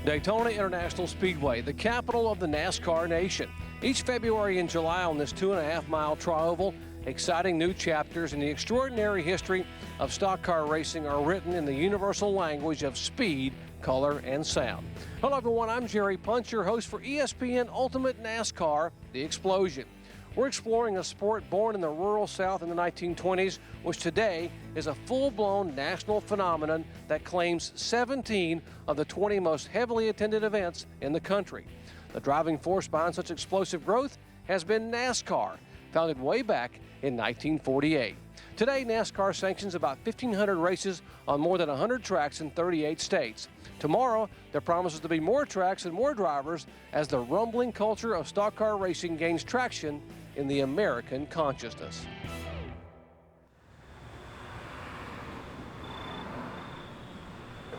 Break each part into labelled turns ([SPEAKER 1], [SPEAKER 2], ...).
[SPEAKER 1] Daytona International Speedway, the capital of the NASCAR nation. Each February and July on this 2.5-mile tri-oval, exciting new chapters in the extraordinary history of stock car racing are written in the universal language of speed, color, and sound. Hello everyone, I'm Jerry Punch, your host for ESPN Ultimate NASCAR, The Explosion. We're exploring a sport born in the rural South in the 1920s, which today is a full-blown national phenomenon that claims 17 of the 20 most heavily attended events in the country. The driving force behind such explosive growth has been NASCAR, founded way back in 1948. Today, NASCAR sanctions about 1,500 races on more than 100 tracks in 38 states. Tomorrow, there promises to be more tracks and more drivers as the rumbling culture of stock car racing gains traction in the American consciousness.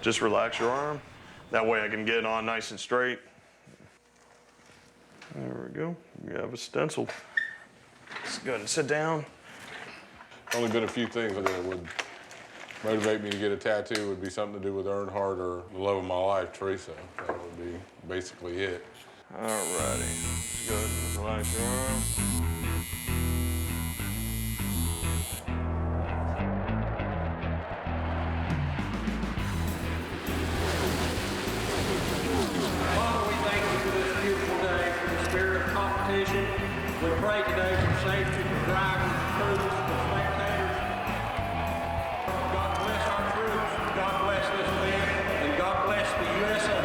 [SPEAKER 2] Just relax your arm. That way I can get on nice and straight. There we go. You have a stencil. It's good. Sit down.
[SPEAKER 3] Only been a few things that would motivate me to get a tattoo. Would be something to do with Earnhardt or the love of my life, Teresa. That would be basically it.
[SPEAKER 2] Alrighty. Good. Relax your arm.
[SPEAKER 1] Father, we thank you for this beautiful day, for the spirit of competition. We pray today for safety for drivers, crews, for spectators. God bless our troops, God bless this event, and God bless the USA.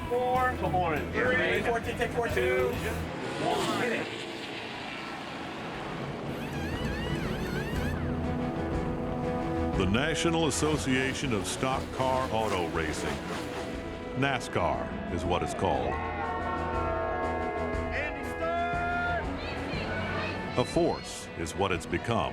[SPEAKER 1] 4, come on in. 3, 14, take 4, 2, 1. Hit it.
[SPEAKER 4] The National Association of Stock Car Auto Racing. NASCAR is what it's called. A force is what it's become.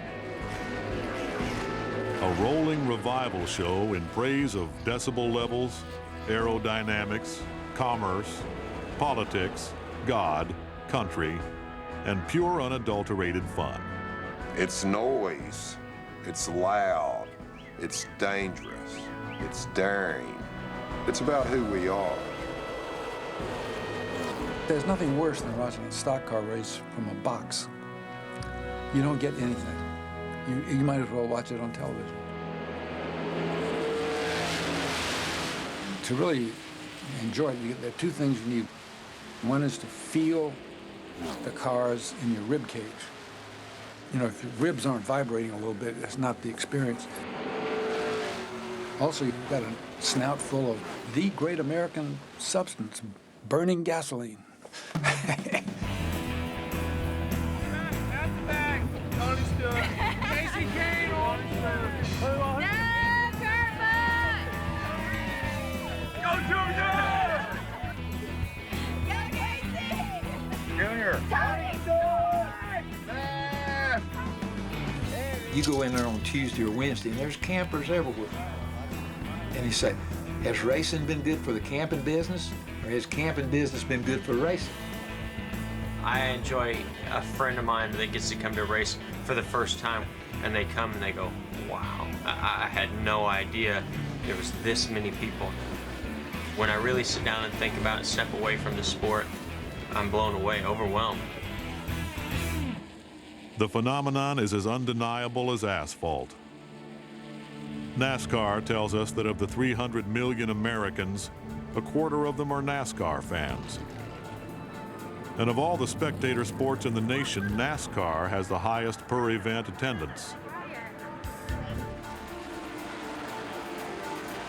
[SPEAKER 4] A rolling revival show in praise of decibel levels, aerodynamics, commerce, politics, God, country, and pure unadulterated fun.
[SPEAKER 5] It's noise, it's loud, it's dangerous, it's daring. It's about who we are.
[SPEAKER 6] There's nothing worse than watching a stock car race from a box. You don't get anything. You might as well watch it on television. To really enjoy it, there are two things you need. One is to feel the cars in your rib cage. You know, if your ribs aren't vibrating a little bit, that's not the experience. Also, you've got a snout full of the great American substance, burning gasoline.
[SPEAKER 7] You go in there on Tuesday or Wednesday, and there's campers everywhere. And you say, has racing been good for the camping business, or has camping business been good for racing?
[SPEAKER 8] I enjoy a friend of mine that gets to come to a race for the first time, and they come and they go, wow, I had no idea there was this many people. When I really sit down and think about it, step away from the sport, I'm blown away, overwhelmed.
[SPEAKER 4] The phenomenon is as undeniable as asphalt. NASCAR tells us that of the 300 million Americans, a quarter of them are NASCAR fans. And of all the spectator sports in the nation, NASCAR has the highest per-event attendance.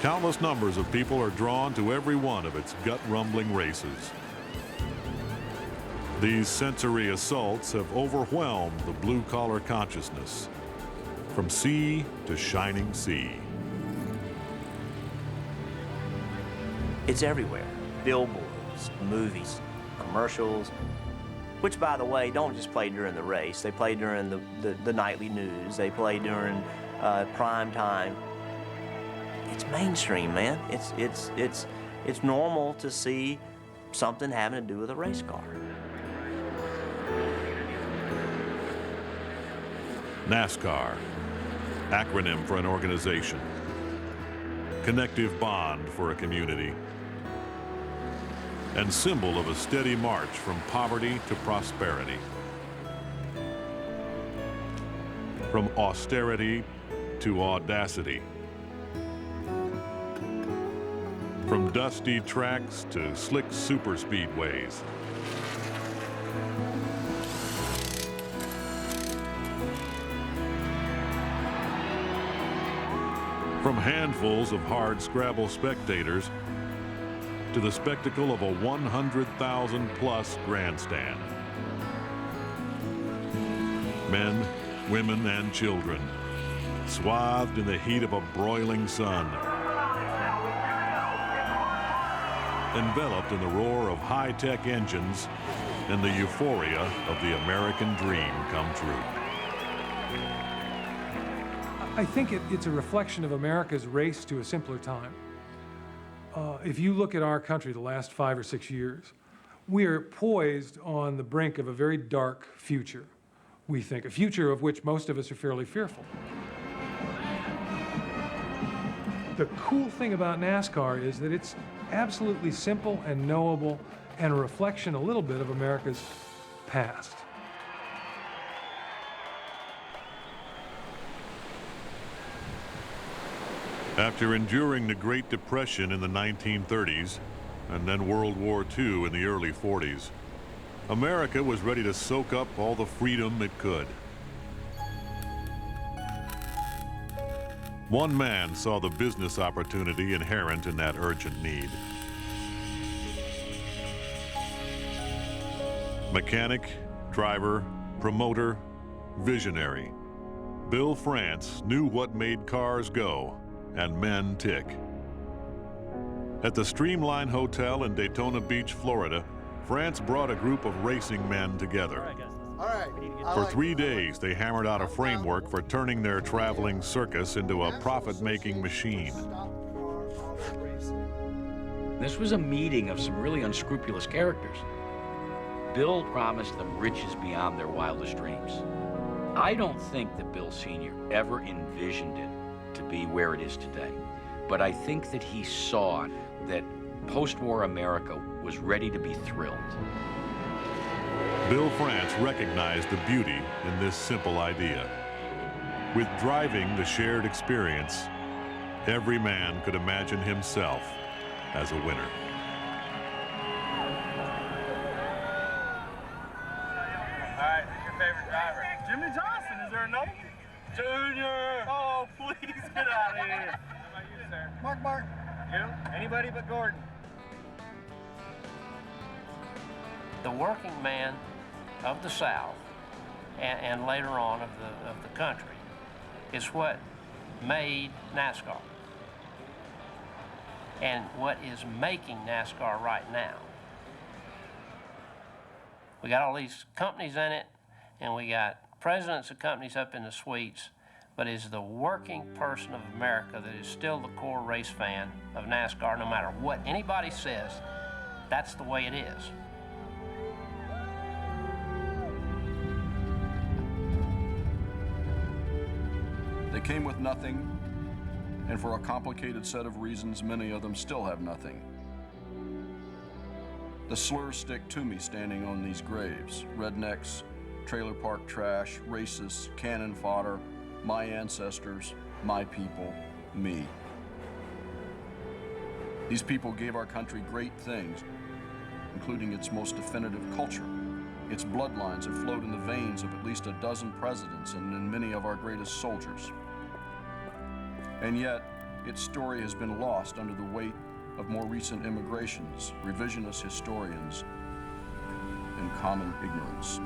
[SPEAKER 4] Countless numbers of people are drawn to every one of its gut-rumbling races. These sensory assaults have overwhelmed the blue-collar consciousness, from sea to shining sea.
[SPEAKER 9] It's everywhere. Billboards, movies, commercials, which, by the way, don't just play during the race. They play during the nightly news. They play during prime time. It's mainstream, man. It's normal to see something having to do with a race car.
[SPEAKER 4] NASCAR, acronym for an organization, connective bond for a community, and symbol of a steady march from poverty to prosperity, from austerity to audacity, from dusty tracks to slick superspeedways, from handfuls of hard scrabble spectators to the spectacle of a 100,000-plus grandstand. Men, women, and children, swathed in the heat of a broiling sun, enveloped in the roar of high-tech engines and the euphoria of the American dream come true.
[SPEAKER 10] I think it's a reflection of America's race to a simpler time. If you look at our country the last 5 or 6 years, we are poised on the brink of a very dark future, we think, a future of which most of us are fairly fearful. The cool thing about NASCAR is that it's absolutely simple and knowable and a reflection a little bit of America's past.
[SPEAKER 4] After enduring the Great Depression in the 1930s and then World War II in the early 40s, America was ready to soak up all the freedom it could. One man saw the business opportunity inherent in that urgent need. Mechanic, driver, promoter, visionary. Bill France knew what made cars go and men tick. At the Streamline Hotel in Daytona Beach, Florida, France brought a group of racing men together. For 3 days, they hammered out a framework for turning their traveling circus into a profit-making machine.
[SPEAKER 11] This was a meeting of some really unscrupulous characters. Bill promised them riches beyond their wildest dreams. I don't think that Bill Sr. ever envisioned it to be where it is today, but I think that he saw that post-war America was ready to be thrilled.
[SPEAKER 4] Bill France recognized the beauty in this simple idea. With driving the shared experience, every man could imagine himself as a winner.
[SPEAKER 12] All right, who's your favorite driver? Jimmy Johnson. Is there another? Junior! Oh, please get out of here. How about you, sir? Mark. You? Anybody but Gordon.
[SPEAKER 1] The working man of the South and later on of the country is what made NASCAR and what is making NASCAR right now. We got all these companies in it, and we got presidents of companies up in the suites, but it's the working person of America that is still the core race fan of NASCAR. No matter what anybody says, that's the way it is.
[SPEAKER 13] They came with nothing, and for a complicated set of reasons, many of them still have nothing. The slurs stick to me standing on these graves. Rednecks, trailer park trash, racists, cannon fodder, my ancestors, my people, me. These people gave our country great things, including its most definitive culture. Its bloodlines have flowed in the veins of at least a dozen presidents and in many of our greatest soldiers. And yet, its story has been lost under the weight of more recent immigrations, revisionist historians, and common ignorance.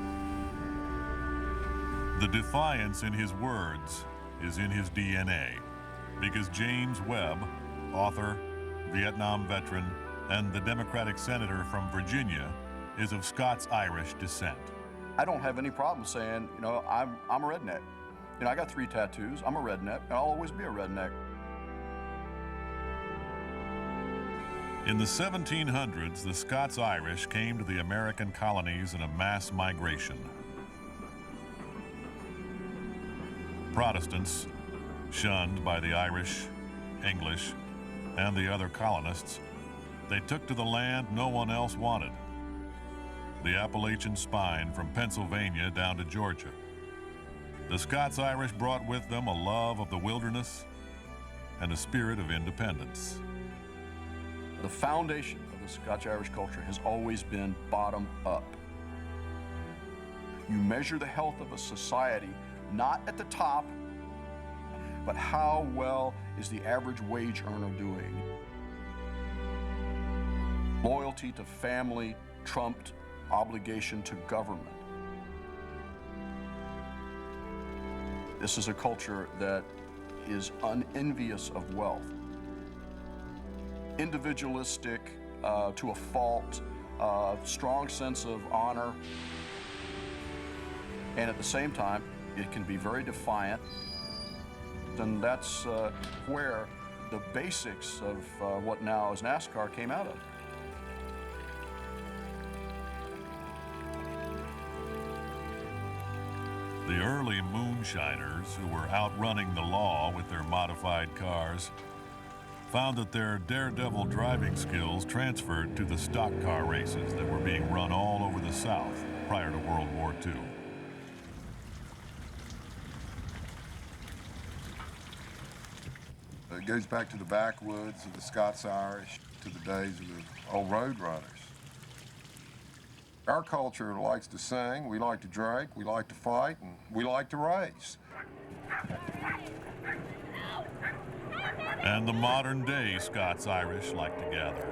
[SPEAKER 4] The defiance in his words is in his DNA, because James Webb, author, Vietnam veteran, and the Democratic senator from Virginia, is of Scots-Irish descent.
[SPEAKER 13] I don't have any problem saying, I'm a redneck. I got 3 tattoos, I'm a redneck, and I'll always be a redneck.
[SPEAKER 4] In the 1700s, the Scots-Irish came to the American colonies in a mass migration. Protestants, shunned by the Irish, English, and the other colonists, they took to the land no one else wanted, the Appalachian spine from Pennsylvania down to Georgia. The Scots-Irish brought with them a love of the wilderness and a spirit of independence.
[SPEAKER 13] The foundation of the Scotch-Irish culture has always been bottom up. You measure the health of a society not at the top, but how well is the average wage earner doing? Loyalty to family trumped obligation to government. This is a culture that is unenvious of wealth, individualistic to a fault, strong sense of honor, and at the same time, it can be very defiant. And that's where the basics of what now is NASCAR came out of.
[SPEAKER 4] The early moonshiners who were outrunning the law with their modified cars found that their daredevil driving skills transferred to the stock car races that were being run all over the South prior to World War II.
[SPEAKER 5] It goes back to the backwoods of the Scots-Irish, to the days of the old road runners. Our culture likes to sing, we like to drink, we like to fight, and we like to race.
[SPEAKER 4] And the modern-day Scots-Irish like to gather.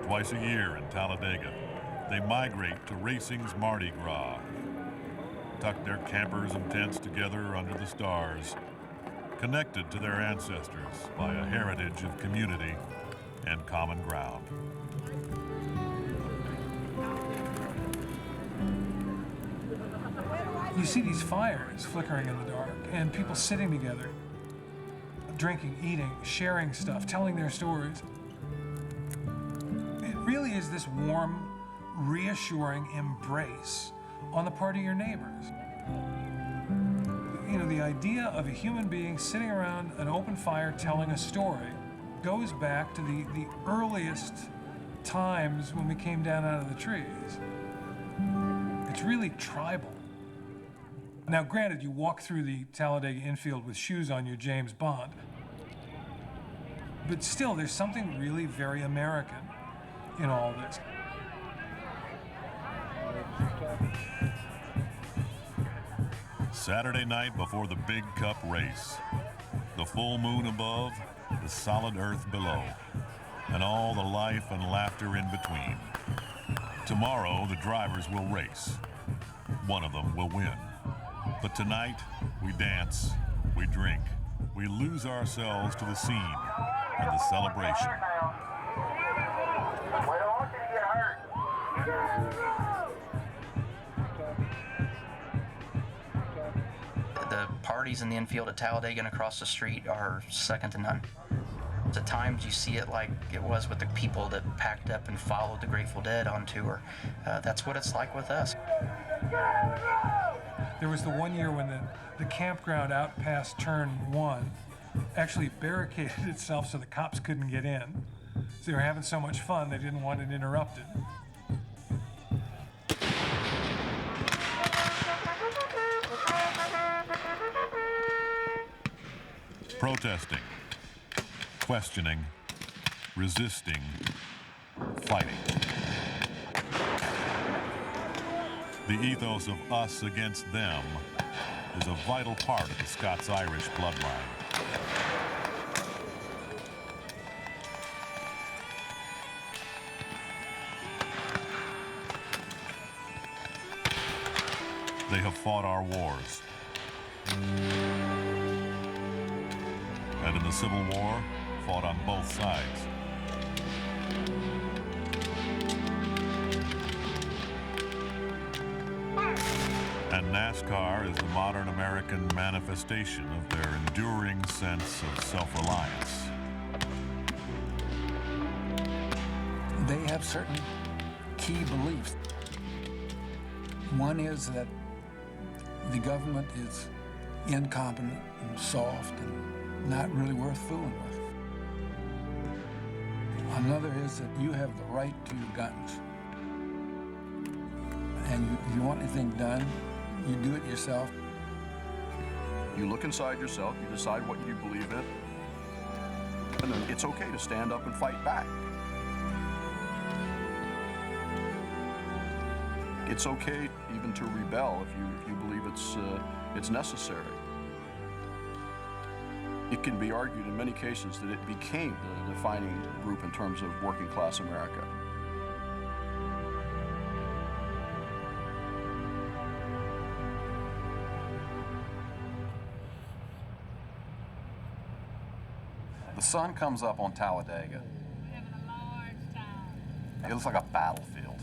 [SPEAKER 4] Twice a year in Talladega, they migrate to racing's Mardi Gras, tuck their campers and tents together under the stars, connected to their ancestors by a heritage of community and common ground.
[SPEAKER 10] You see these fires flickering in the dark and people sitting together, drinking, eating, sharing stuff, telling their stories. It really is this warm, reassuring embrace on the part of your neighbors. You know, the idea of a human being sitting around an open fire telling a story goes back to the earliest times when we came down out of the trees. It's really tribal. Now, granted, you walk through the Talladega infield with shoes on, your James Bond. But still, there's something really very American in all this.
[SPEAKER 4] Saturday night before the Big Cup race. The full moon above, the solid earth below, and all the life and laughter in between. Tomorrow, the drivers will race. One of them will win. But tonight, we dance, we drink, we lose ourselves to the scene and the celebration.
[SPEAKER 12] We don't want you to get hurt.
[SPEAKER 14] The parties in the infield at Talladega and across the street are second to none. At times you see it like it was with the people that packed up and followed the Grateful Dead on tour. That's what it's like with us.
[SPEAKER 10] There was the one year when the campground out past turn 1 actually barricaded itself so the cops couldn't get in. So they were having so much fun, they didn't want it interrupted.
[SPEAKER 4] Protesting, questioning, resisting, fighting. The ethos of us against them is a vital part of the Scots-Irish bloodline. They have fought our wars. And in the Civil War, fought on both sides. And NASCAR is the modern American manifestation of their enduring sense of self-reliance.
[SPEAKER 6] They have certain key beliefs. One is that the government is incompetent and soft and not really worth fooling with. Another is that you have the right to your guns. And if you want anything done, you do it yourself.
[SPEAKER 13] You look inside yourself, you decide what you believe in, and then it's okay to stand up and fight back. It's okay even to rebel if you believe it's necessary. It can be argued in many cases that it became the defining group in terms of working class America.
[SPEAKER 15] The sun comes up on Talladega. It looks like a battlefield.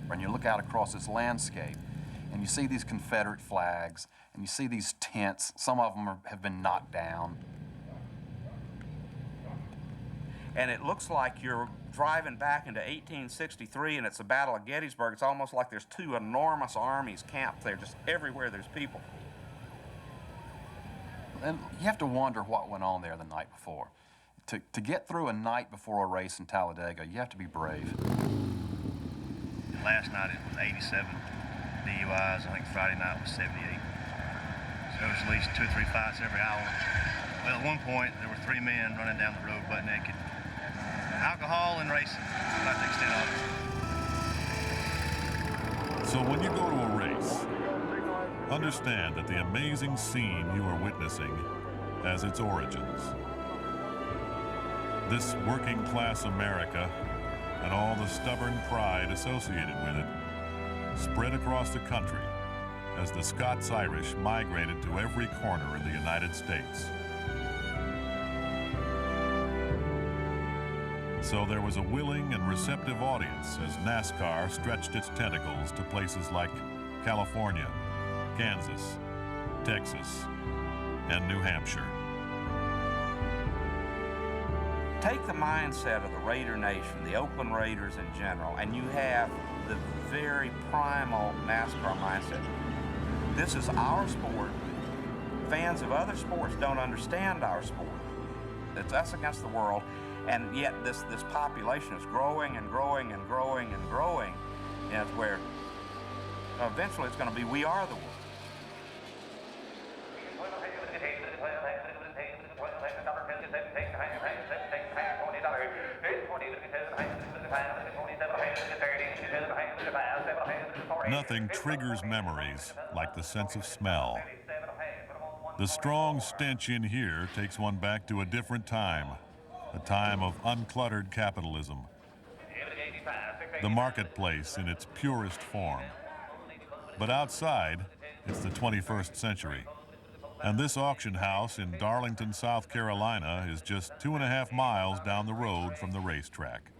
[SPEAKER 15] When you look out across this landscape and you see these Confederate flags and you see these tents, some of them have been knocked down.
[SPEAKER 16] And it looks like you're driving back into 1863 and it's the Battle of Gettysburg. It's almost like there's two enormous armies camped there, just everywhere there's people.
[SPEAKER 15] And you have to wonder what went on there the night before. To get through a night before a race in Talladega, you have to be brave.
[SPEAKER 17] Last night it was 87 DUIs. I think Friday night was 78. So there was at least 2 or 3 fights every hour. Well, at one point there were 3 men running down the road butt naked. Alcohol and racing, about the extent of it.
[SPEAKER 4] So when you go to a race, understand that the amazing scene you are witnessing has its origins. This working class America and all the stubborn pride associated with it spread across the country as the Scots-Irish migrated to every corner in the United States. So there was a willing and receptive audience as NASCAR stretched its tentacles to places like California, Kansas, Texas, and New Hampshire.
[SPEAKER 16] Take the mindset of the Raider Nation, the Oakland Raiders in general, and you have the very primal NASCAR mindset. This is our sport. Fans of other sports don't understand our sport. It's us against the world, and yet this population is growing and growing and growing and growing, and it's where eventually it's going to be we are the world.
[SPEAKER 4] Nothing triggers memories like the sense of smell. The strong stench in here takes one back to a different time, a time of uncluttered capitalism. The marketplace in its purest form. But outside, it's the 21st century. And this auction house in Darlington, South Carolina is just 2.5 miles down the road from the racetrack.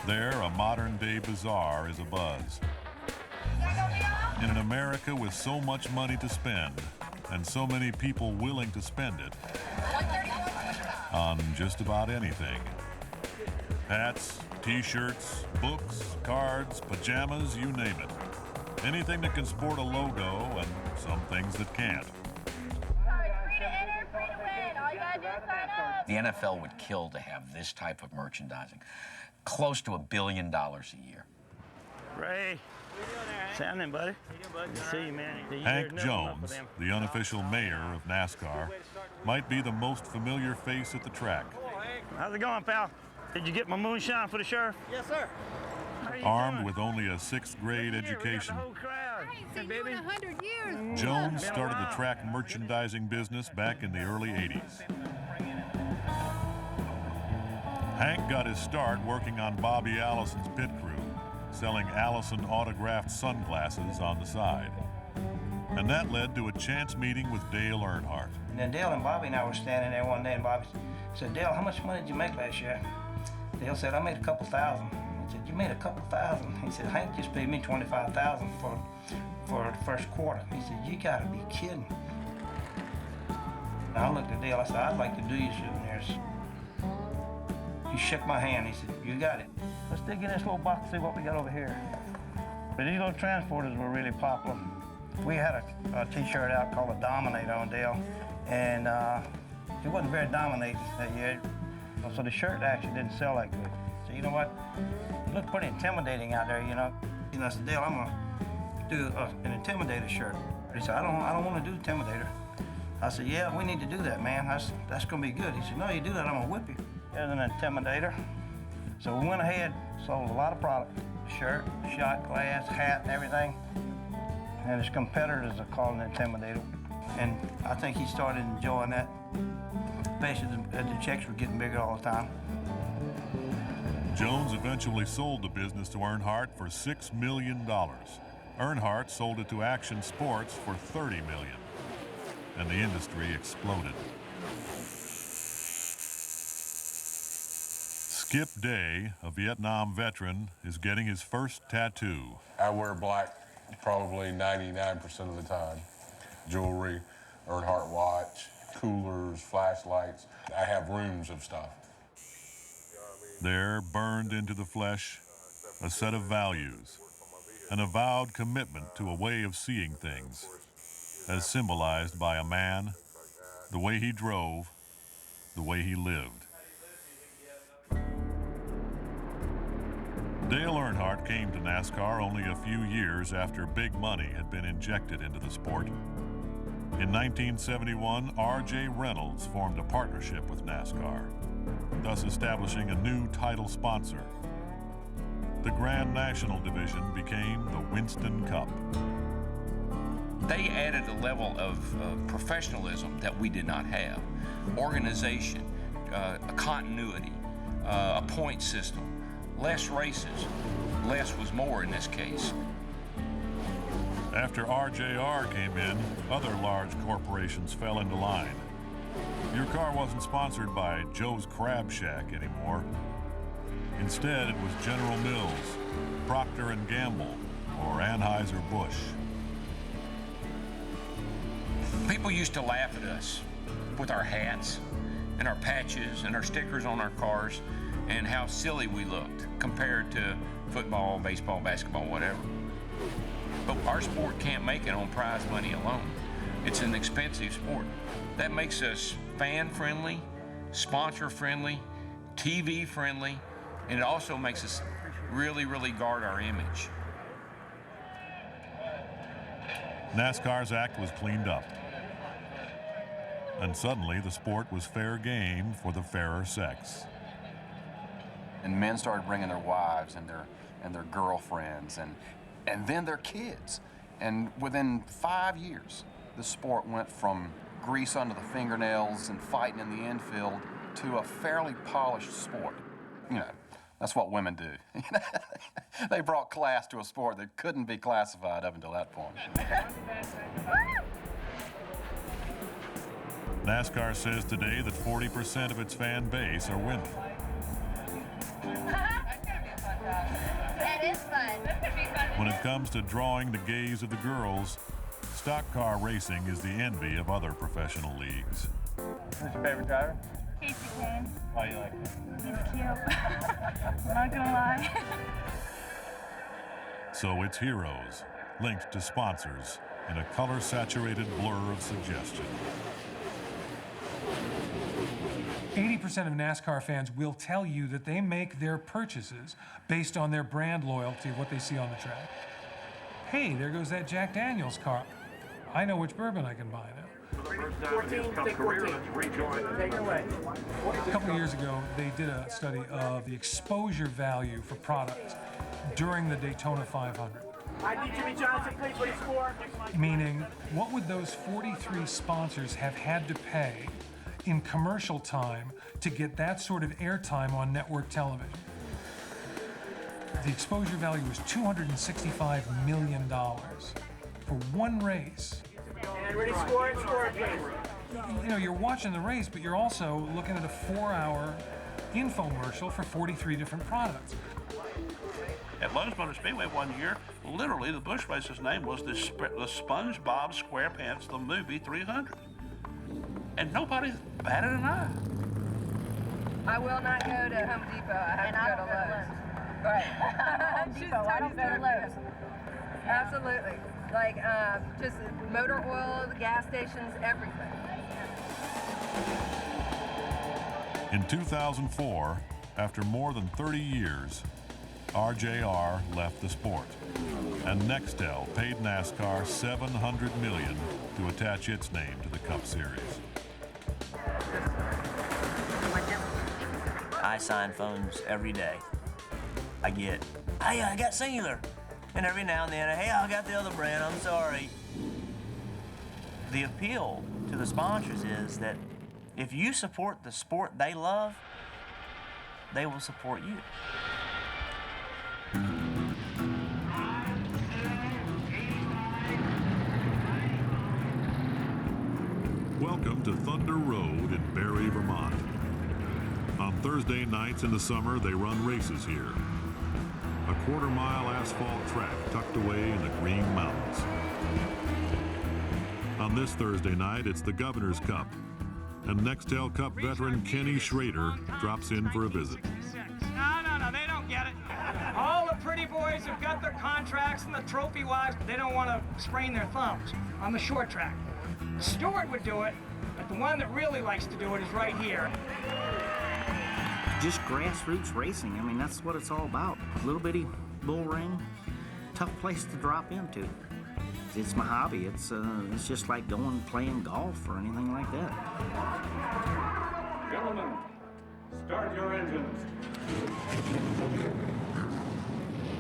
[SPEAKER 4] There, a modern-day bazaar is abuzz. In an America with so much money to spend, and so many people willing to spend it, on just about anything. Hats, t-shirts, books, cards, pajamas, you name it. Anything that can sport a logo, and some things that can't.
[SPEAKER 11] The NFL would kill to have this type of merchandising. Close to $1 billion a year.
[SPEAKER 17] Ray, what's happening, buddy? Good to see you, man.
[SPEAKER 4] Hank Jones, the unofficial mayor of NASCAR, might be the most familiar face at the track.
[SPEAKER 17] How's it going, pal? Did you get my moonshine for the sheriff? Yes, sir.
[SPEAKER 4] Armed with only a 6th grade education, Jones started the track merchandising business back in the early 80s. Hank got his start working on Bobby Allison's pit crew, selling Allison autographed sunglasses on the side. And that led to a chance meeting with Dale Earnhardt.
[SPEAKER 18] And then Dale and Bobby and I were standing there one day, and Bobby said, Dale, how much money did you make last year? Dale said, I made a couple thousand. He said, you made a couple thousand? He said, Hank just paid me $25,000 for the first quarter. He said, you gotta be kidding. And I looked at Dale, I said, I'd like to do you souvenirs. He shook my hand, he said, you got it. Let's dig in this little box and see what we got over here. But these little transporters were really popular. We had a T-shirt out called a Dominator on Dale, and it wasn't very dominating that year. So the shirt actually didn't sell that good. So you know what? It looked pretty intimidating out there, you know. I said, Dale, I'm gonna do an Intimidator shirt. He said, I don't want to do Intimidator. I said, yeah, we need to do that, man. That's gonna be good. He said, no, you do that, I'm gonna whip you. There's an Intimidator. So we went ahead, sold a lot of product. Shirt, shot glass, hat, everything. And his competitors are called an Intimidator. And I think he started enjoying that, especially as the checks were getting bigger all the time.
[SPEAKER 4] Jones eventually sold the business to Earnhardt for $6 million. Earnhardt sold it to Action Sports for $30 million. And the industry exploded. Skip Day, a Vietnam veteran, is getting his first tattoo.
[SPEAKER 3] I wear black probably 99% of the time. Jewelry, Earnhardt watch, coolers, flashlights. I have rooms of stuff.
[SPEAKER 4] There, burned into the flesh, a set of values, an avowed commitment to a way of seeing things, as symbolized by a man, the way he drove, the way he lived. Dale Earnhardt came to NASCAR only a few years after big money had been injected into the sport. In 1971, R.J. Reynolds formed a partnership with NASCAR, thus establishing a new title sponsor. The Grand National Division became the Winston Cup.
[SPEAKER 11] They added a level of professionalism that we did not have. Organization, a continuity, a point system, less races. Less was more in this case.
[SPEAKER 4] After RJR came in, other large corporations fell into line. Your car wasn't sponsored by Joe's Crab Shack anymore. Instead, it was General Mills, Procter & Gamble, or Anheuser-Busch.
[SPEAKER 11] People used to laugh at us with our hats and our patches and our stickers on our cars and how silly we looked compared to football, baseball, basketball, whatever. But our sport can't make it on prize money alone. It's an expensive sport. That makes us fan-friendly, sponsor-friendly, TV-friendly, and it also makes us really, really guard our image.
[SPEAKER 4] NASCAR's act was cleaned up. And suddenly, the sport was fair game for the fairer sex.
[SPEAKER 15] And men started bringing their wives and their girlfriends and then their kids. And within 5 years, the sport went from grease under the fingernails and fighting in the infield to a fairly polished sport. You know, that's what women do. They brought class to a sport that couldn't be classified up until that point.
[SPEAKER 4] NASCAR says today that 40% of its fan base are women.
[SPEAKER 19] That is fun.
[SPEAKER 4] When it comes to drawing the gaze of the girls, stock car racing is the envy of other professional leagues.
[SPEAKER 12] Who's your favorite driver?
[SPEAKER 19] Casey Kane.
[SPEAKER 12] Why do you like him?
[SPEAKER 19] He's cute. I'm not gonna lie.
[SPEAKER 4] So it's heroes, linked to sponsors, in a color-saturated blur of suggestion.
[SPEAKER 10] 80% of NASCAR fans will tell you that they make their purchases based on their brand loyalty of what they see on the track. Hey, there goes that Jack Daniels car. I know which bourbon I can buy now.
[SPEAKER 12] 14, take 14. Take it away.
[SPEAKER 10] A couple of years ago, they did a study of the exposure value for products during the Daytona 500.
[SPEAKER 12] I need Jimmy Johnson, please, for the score.
[SPEAKER 10] Meaning, what would those 43 sponsors have had to pay in commercial time to get that sort of airtime on network television? The exposure value was $265 million for one race.
[SPEAKER 12] And ready, score it, please.
[SPEAKER 10] You know, you're watching the race, but you're also looking at a 4-hour infomercial for 43 different products.
[SPEAKER 20] At Lowe's Motor Speedway one year, literally the Busch race's name was the SpongeBob SquarePants the Movie 300. And nobody batted an eye.
[SPEAKER 21] I will not go to Home Depot. I have to go to Lowe's. Right.
[SPEAKER 19] Home Depot. I don't go to Lowe's.
[SPEAKER 21] Absolutely. Like just motor oil, the gas stations, everything.
[SPEAKER 4] In 2004, after more than 30 years, RJR left the sport, and Nextel paid NASCAR $700 million to attach its name to the Cup Series.
[SPEAKER 9] I sign phones every day. I get, hey, I got Singular. And every now and then, hey, I got the other brand, I'm sorry. The appeal to the sponsors is that if you support the sport they love, they will support you.
[SPEAKER 4] Welcome to Thunder Road in Barrie, Vermont. On Thursday nights in the summer, they run races here. A quarter-mile asphalt track tucked away in the Green Mountains. On this Thursday night, it's the Governor's Cup, and Nextel Cup veteran Kenny Schrader drops in for a visit.
[SPEAKER 12] No, they don't get it. All the pretty boys have got their contracts and the trophy wives, they don't want to sprain their thumbs on the short track. Stewart would do it, but the one that really likes to do it is right here.
[SPEAKER 2] Just grassroots racing. I mean, that's what it's all about. Little bitty bull ring, tough place to drop into. It's my hobby. It's just like going playing golf or anything like that.
[SPEAKER 12] Gentlemen, start your engines.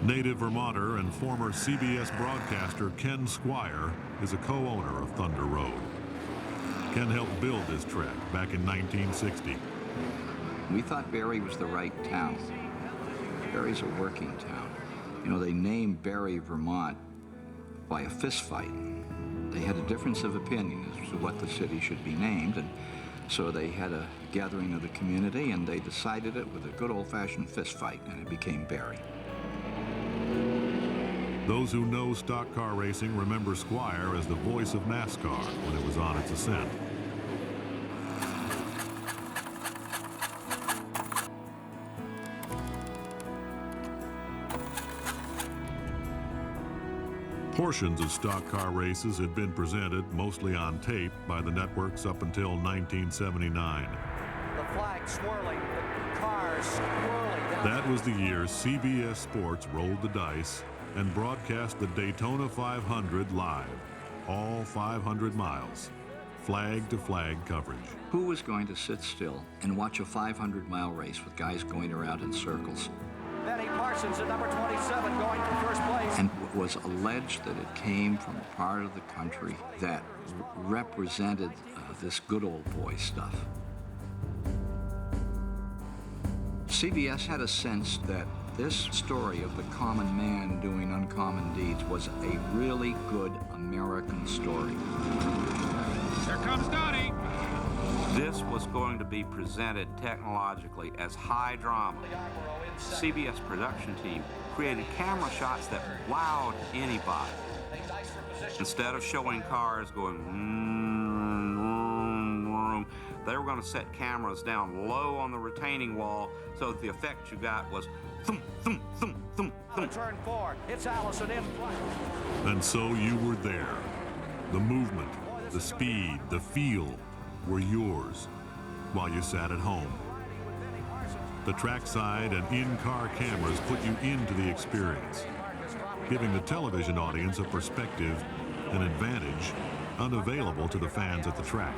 [SPEAKER 4] Native Vermonter and former CBS broadcaster Ken Squire is a co-owner of Thunder Road. Ken helped build this track back in 1960.
[SPEAKER 22] We thought Barrie was the right town. Barrie's a working town. You know, they named Barrie, Vermont by a fist fight. They had a difference of opinion as to what the city should be named, and so they had a gathering of the community, and they decided it with a good old-fashioned fist fight, and it became Barrie.
[SPEAKER 4] Those who know stock car racing remember Squire as the voice of NASCAR when it was on its ascent. Portions of stock car races had been presented, mostly on tape, by the networks up until 1979.
[SPEAKER 1] The flag swirling, the cars swirling.
[SPEAKER 4] That was the year CBS Sports rolled the dice and broadcast the Daytona 500 live, all 500 miles, flag-to-flag coverage.
[SPEAKER 22] Who was going to sit still and watch a 500-mile race with guys going around in circles?
[SPEAKER 1] Benny Parsons at number 27 going for first place.
[SPEAKER 22] And it was alleged that it came from a part of the country that represented this good old boy stuff. CBS had a sense that this story of the common man doing uncommon deeds was a really good American story.
[SPEAKER 12] Here comes Donnie.
[SPEAKER 16] This was going to be presented technologically as high drama. CBS production team created camera shots that wowed anybody. Instead of showing cars going vroom, vroom, vroom, they were going to set cameras down low on the retaining wall so that the effect you got was thump, thump, thump, thump, thump.
[SPEAKER 1] Turn 4, it's Allison in flight.
[SPEAKER 4] And so you were there. The movement, the speed, the feel were yours while you sat at home. The trackside and in-car cameras put you into the experience, giving the television audience a perspective, an advantage, unavailable to the fans at the track.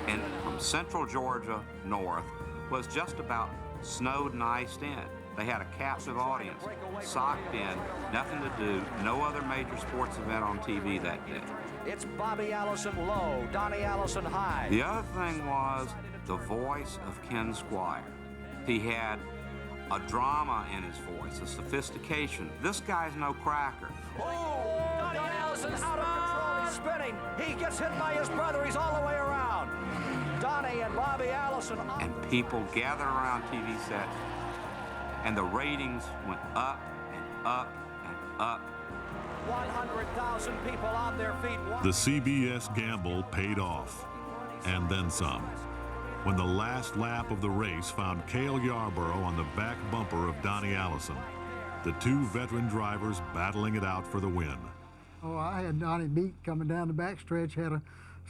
[SPEAKER 16] And from central Georgia north was just about snowed and iced in. They had a captive audience, socked in, nothing to do, no other major sports event on TV that day.
[SPEAKER 1] It's Bobby Allison low, Donnie Allison high.
[SPEAKER 16] The other thing was the voice of Ken Squire. He had a drama in his voice, a sophistication. This guy's no cracker.
[SPEAKER 1] Oh, Donnie Allison's out of control, he's spinning. He gets hit by his brother, he's all the way around. Donnie and Bobby Allison.
[SPEAKER 16] And people gathered around TV sets, and the ratings went up and up and up.
[SPEAKER 1] 100,000 people on their feet.
[SPEAKER 4] The CBS gamble paid off, and then some, when the last lap of the race found Cale Yarborough on the back bumper of Donnie Allison, The two veteran drivers battling it out for the win.
[SPEAKER 7] Oh, I had Donnie beat coming down the backstretch, had a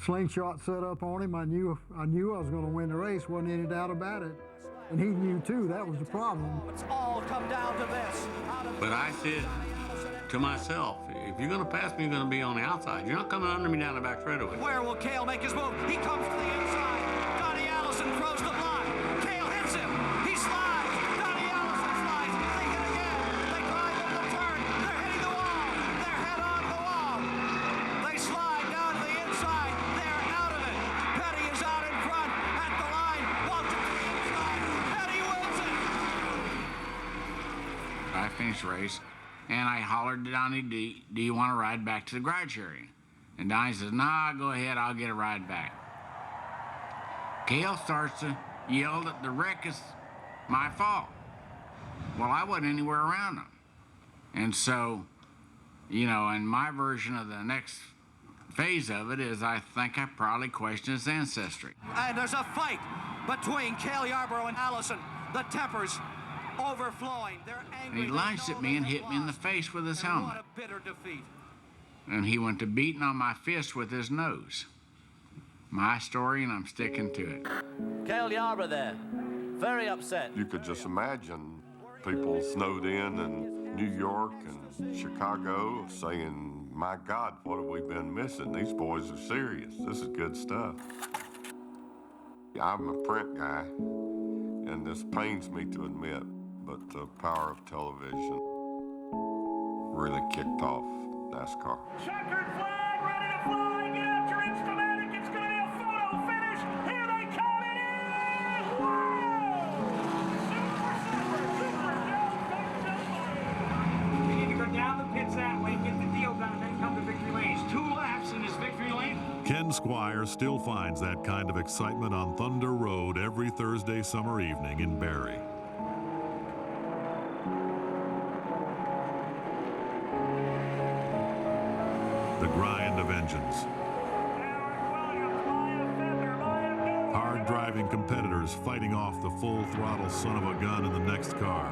[SPEAKER 7] slingshot set up on him. I knew I was going to win the race, wasn't any doubt about it. And he knew too, that was the problem.
[SPEAKER 8] It's all come down to this.
[SPEAKER 23] But I said to myself, if you're going to pass me, you're going to be on the outside. You're not coming under me down the back straightaway.
[SPEAKER 8] Where will Cale make his move? He comes to the inside. Donnie Allison throws the block. Cale hits him. He slides. Donnie Allison slides. They hit again. They drive in the turn. They're hitting the wall. They're head on the wall. They slide down to the inside. They're out of it. Petty is out in front at the line. Walks it to the inside. Petty wins it.
[SPEAKER 23] I finished the race, and I hollered to Donnie, do you want to ride back to the garage area? And Donnie says, nah, go ahead, I'll get a ride back. Cale starts to yell that the wreck is my fault. Well, I wasn't anywhere around him. And so, you know, and my version of the next phase of it is I think I probably questioned his ancestry.
[SPEAKER 8] And there's a fight between Cale Yarborough and Allison. The tempers overflowing. They're angry.
[SPEAKER 23] And he lunged at me and hit me in the face with his helmet.
[SPEAKER 8] What a bitter defeat.
[SPEAKER 23] And he went to beating on my fist with his nose. My story, and I'm sticking to it.
[SPEAKER 8] Cale Yarborough there, very upset.
[SPEAKER 5] You could just imagine people snowed in New York and Chicago saying, my God, what have we been missing? These boys are serious. This is good stuff. I'm a print guy, and this pains me to admit, but the power of television really kicked off NASCAR.
[SPEAKER 8] Checkered flag, ready to fly. Get out your instrumentic. It's going to be a photo finish. Here they come. It is. Wow! We need to go down the pits that way, get the deal done, and then come to victory lane. It's 2 laps in this victory lane.
[SPEAKER 4] Ken Squire still finds that kind of excitement on Thunder Road every Thursday summer evening in Barrie. The grind of engines. Hard-driving competitors fighting off the full-throttle son of a gun in the next car.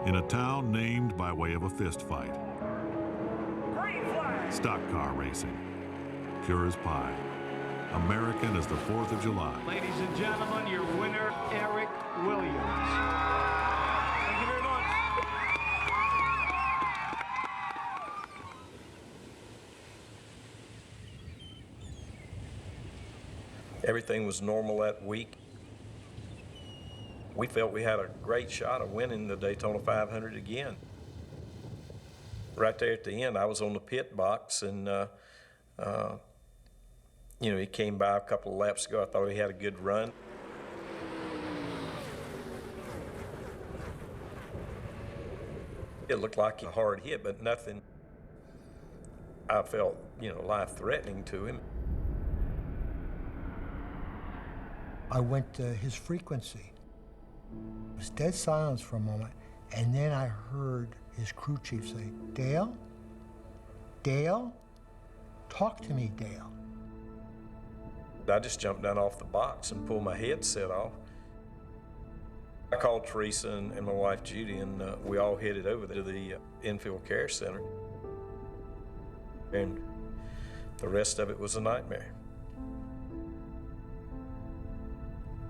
[SPEAKER 4] In a town named by way of a fist fight. Stock car racing. Pure as pie. American as the 4th of July.
[SPEAKER 8] Ladies and gentlemen, your winner, Eric Williams. Thank you very much.
[SPEAKER 24] Everything was normal that week. We felt we had a great shot of winning the Daytona 500 again. Right there at the end, I was on the pit box, and you know, he came by a couple of laps ago. I thought he had a good run. It looked like a hard hit, but nothing I felt, you know, life-threatening to him.
[SPEAKER 25] I went to his frequency. It was dead silence for a moment, and then I heard his crew chief say, Dale? Dale? Talk to me, Dale.
[SPEAKER 24] I just jumped down off the box and pulled my headset off. I called Teresa and my wife Judy, and we all headed over to the infield care center. And the rest of it was a nightmare.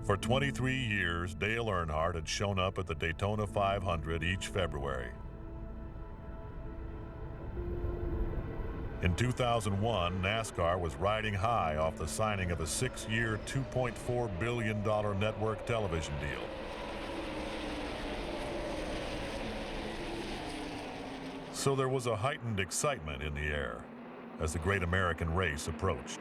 [SPEAKER 4] For 23 years, Dale Earnhardt had shown up at the Daytona 500 each February. In 2001, NASCAR was riding high off the signing of a 6-year, $2.4 billion network television deal. So there was a heightened excitement in the air as the great American race approached.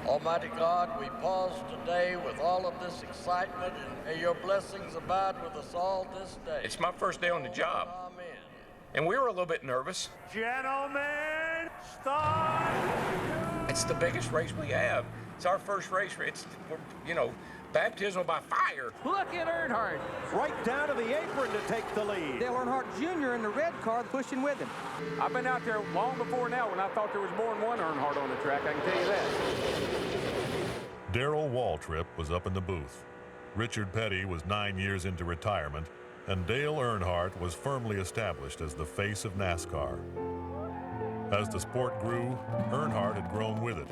[SPEAKER 26] Almighty God, we pause today with all of this excitement, and may your blessings abide with us all this day.
[SPEAKER 24] It's my first day on the job.
[SPEAKER 26] Amen.
[SPEAKER 24] And we were a little bit nervous.
[SPEAKER 8] Gentlemen, start!
[SPEAKER 24] It's the biggest race we have. It's our first race. It's, you know, baptismal by fire.
[SPEAKER 27] Look at Earnhardt.
[SPEAKER 8] Right down to the apron to take the lead.
[SPEAKER 27] Dale Earnhardt Jr. in the red car pushing with him.
[SPEAKER 28] I've been out there long before now when I thought there was more than one Earnhardt on the track, I can tell you that.
[SPEAKER 4] Darrell Waltrip was up in the booth. Richard Petty was 9 years into retirement, and Dale Earnhardt was firmly established as the face of NASCAR. As the sport grew, Earnhardt had grown with it,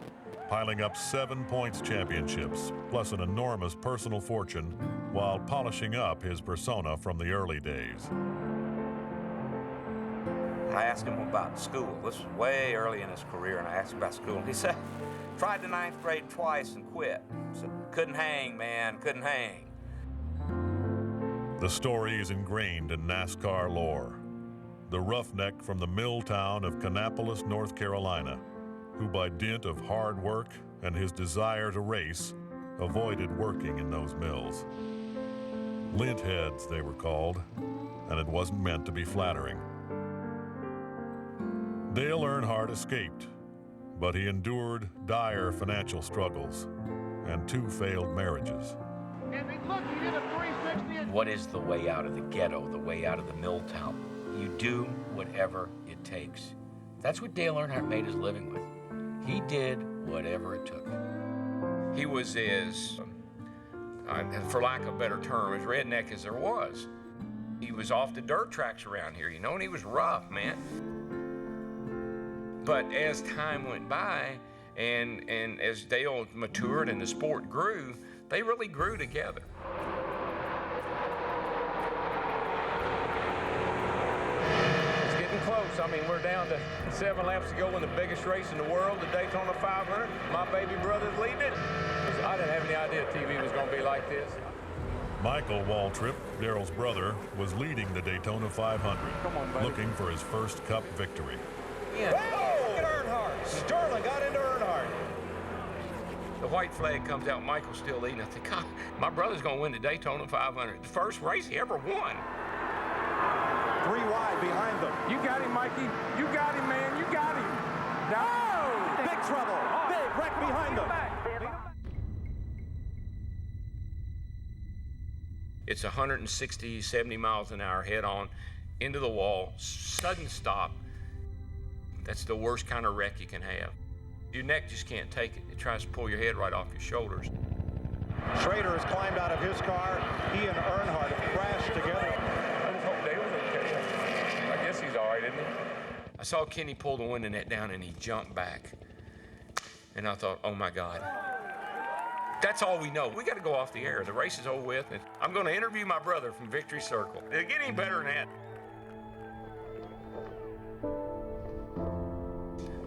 [SPEAKER 4] piling up 7 points championships, plus an enormous personal fortune, while polishing up his persona from the early days.
[SPEAKER 16] I asked him about school. This was way early in his career, and I asked him about school. He said, tried the 9th grade twice and quit. Said, couldn't hang, man, couldn't hang.
[SPEAKER 4] The story is ingrained in NASCAR lore. The roughneck from the mill town of Kannapolis, North Carolina, who by dint of hard work and his desire to race, avoided working in those mills. Lint heads, they were called, and it wasn't meant to be flattering. Dale Earnhardt escaped, but he endured dire financial struggles and 2 failed marriages.
[SPEAKER 3] What is the way out of the ghetto, the way out of the mill town? You do whatever it takes. That's what Dale Earnhardt made his living with. He did whatever it took. He was as, for lack of a better term, as redneck as there was. He was off the dirt tracks around here, you know, and he was rough, man. But as time went by, and as Dale matured and the sport grew, they really grew together.
[SPEAKER 28] It's getting close. I mean, we're down to 7 laps to go in the biggest race in the world, the Daytona 500. My baby brother's leading it. I didn't have any idea TV was going to be like this.
[SPEAKER 4] Michael Waltrip, Daryl's brother, was leading the Daytona 500, looking for his first Cup victory.
[SPEAKER 28] Yeah. Look at Earnhardt. Sterling got into Earnhardt.
[SPEAKER 3] The white flag comes out, Michael's still leading. I think, God, my brother's going to win the Daytona 500. The first race he ever won.
[SPEAKER 28] 3 wide behind them. You got him, Mikey. You got him, man. You got him. No! Big trouble. Big wreck behind them.
[SPEAKER 3] It's 160, 70 miles an hour head on, into the wall, sudden stop. That's the worst kind of wreck you can have. Your neck just can't take it. It tries to pull your head right off your shoulders.
[SPEAKER 28] Schrader has climbed out of his car. He and Earnhardt have crashed together. I just hope Dale's okay. I guess he's all right, isn't he?
[SPEAKER 3] I saw Kenny pull the window net down and he jumped back. And I thought, oh my God. That's all we know. We got to go off the air. The race is over with. And I'm going to interview my brother from Victory Circle. It'll get any better than that.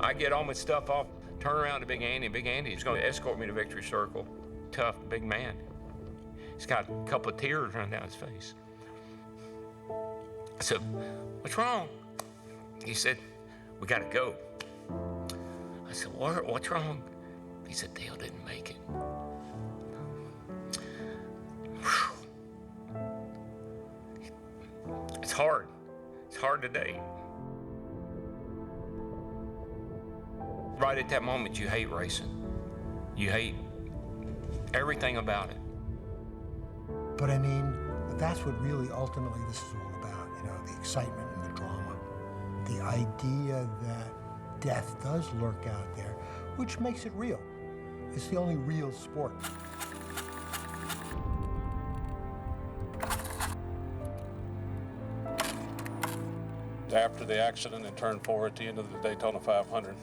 [SPEAKER 3] I get all my stuff off, turn around to Big Andy, and Big Andy is going to escort me to Victory Circle. Tough, big man. He's got a couple of tears running down his face. I said, what's wrong? He said, we got to go. I said, what's wrong? He said, Dale didn't make it. Whew. It's hard. It's hard today. Right at that moment, you hate racing. You hate everything about it.
[SPEAKER 25] But I mean, that's what really ultimately this is all about, you know, the excitement and the drama. The idea that death does lurk out there, which makes it real. It's the only real sport.
[SPEAKER 20] After the accident in turn 4 at the end of the Daytona 500,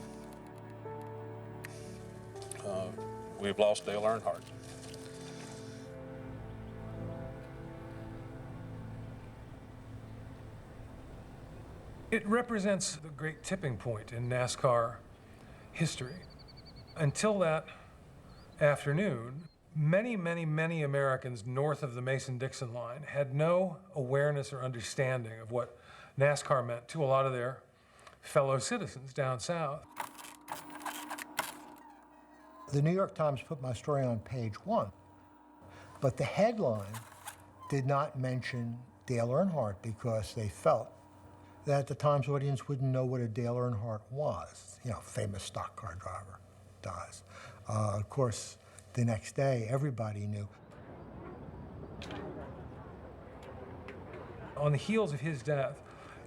[SPEAKER 20] we've lost Dale Earnhardt.
[SPEAKER 10] It represents the great tipping point in NASCAR history. Until that afternoon, many, many, many Americans north of the Mason-Dixon line had no awareness or understanding of what NASCAR meant to a lot of their fellow citizens down south.
[SPEAKER 25] The New York Times put my story on page 1, but the headline did not mention Dale Earnhardt because they felt that the Times audience wouldn't know what a Dale Earnhardt was, you know, famous stock car driver dies. Of course, the next day, everybody knew.
[SPEAKER 10] On the heels of his death,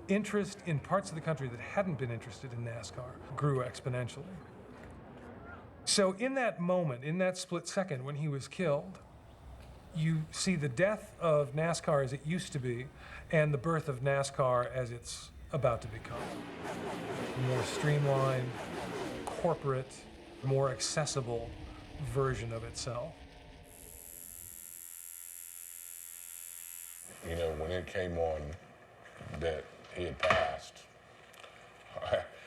[SPEAKER 10] interest in parts of the country that hadn't been interested in NASCAR grew exponentially. So in that moment, in that split second when he was killed, you see the death of NASCAR as it used to be and the birth of NASCAR as it's about to become. A more streamlined, corporate, more accessible version of itself.
[SPEAKER 6] You know, when it came on that he had passed,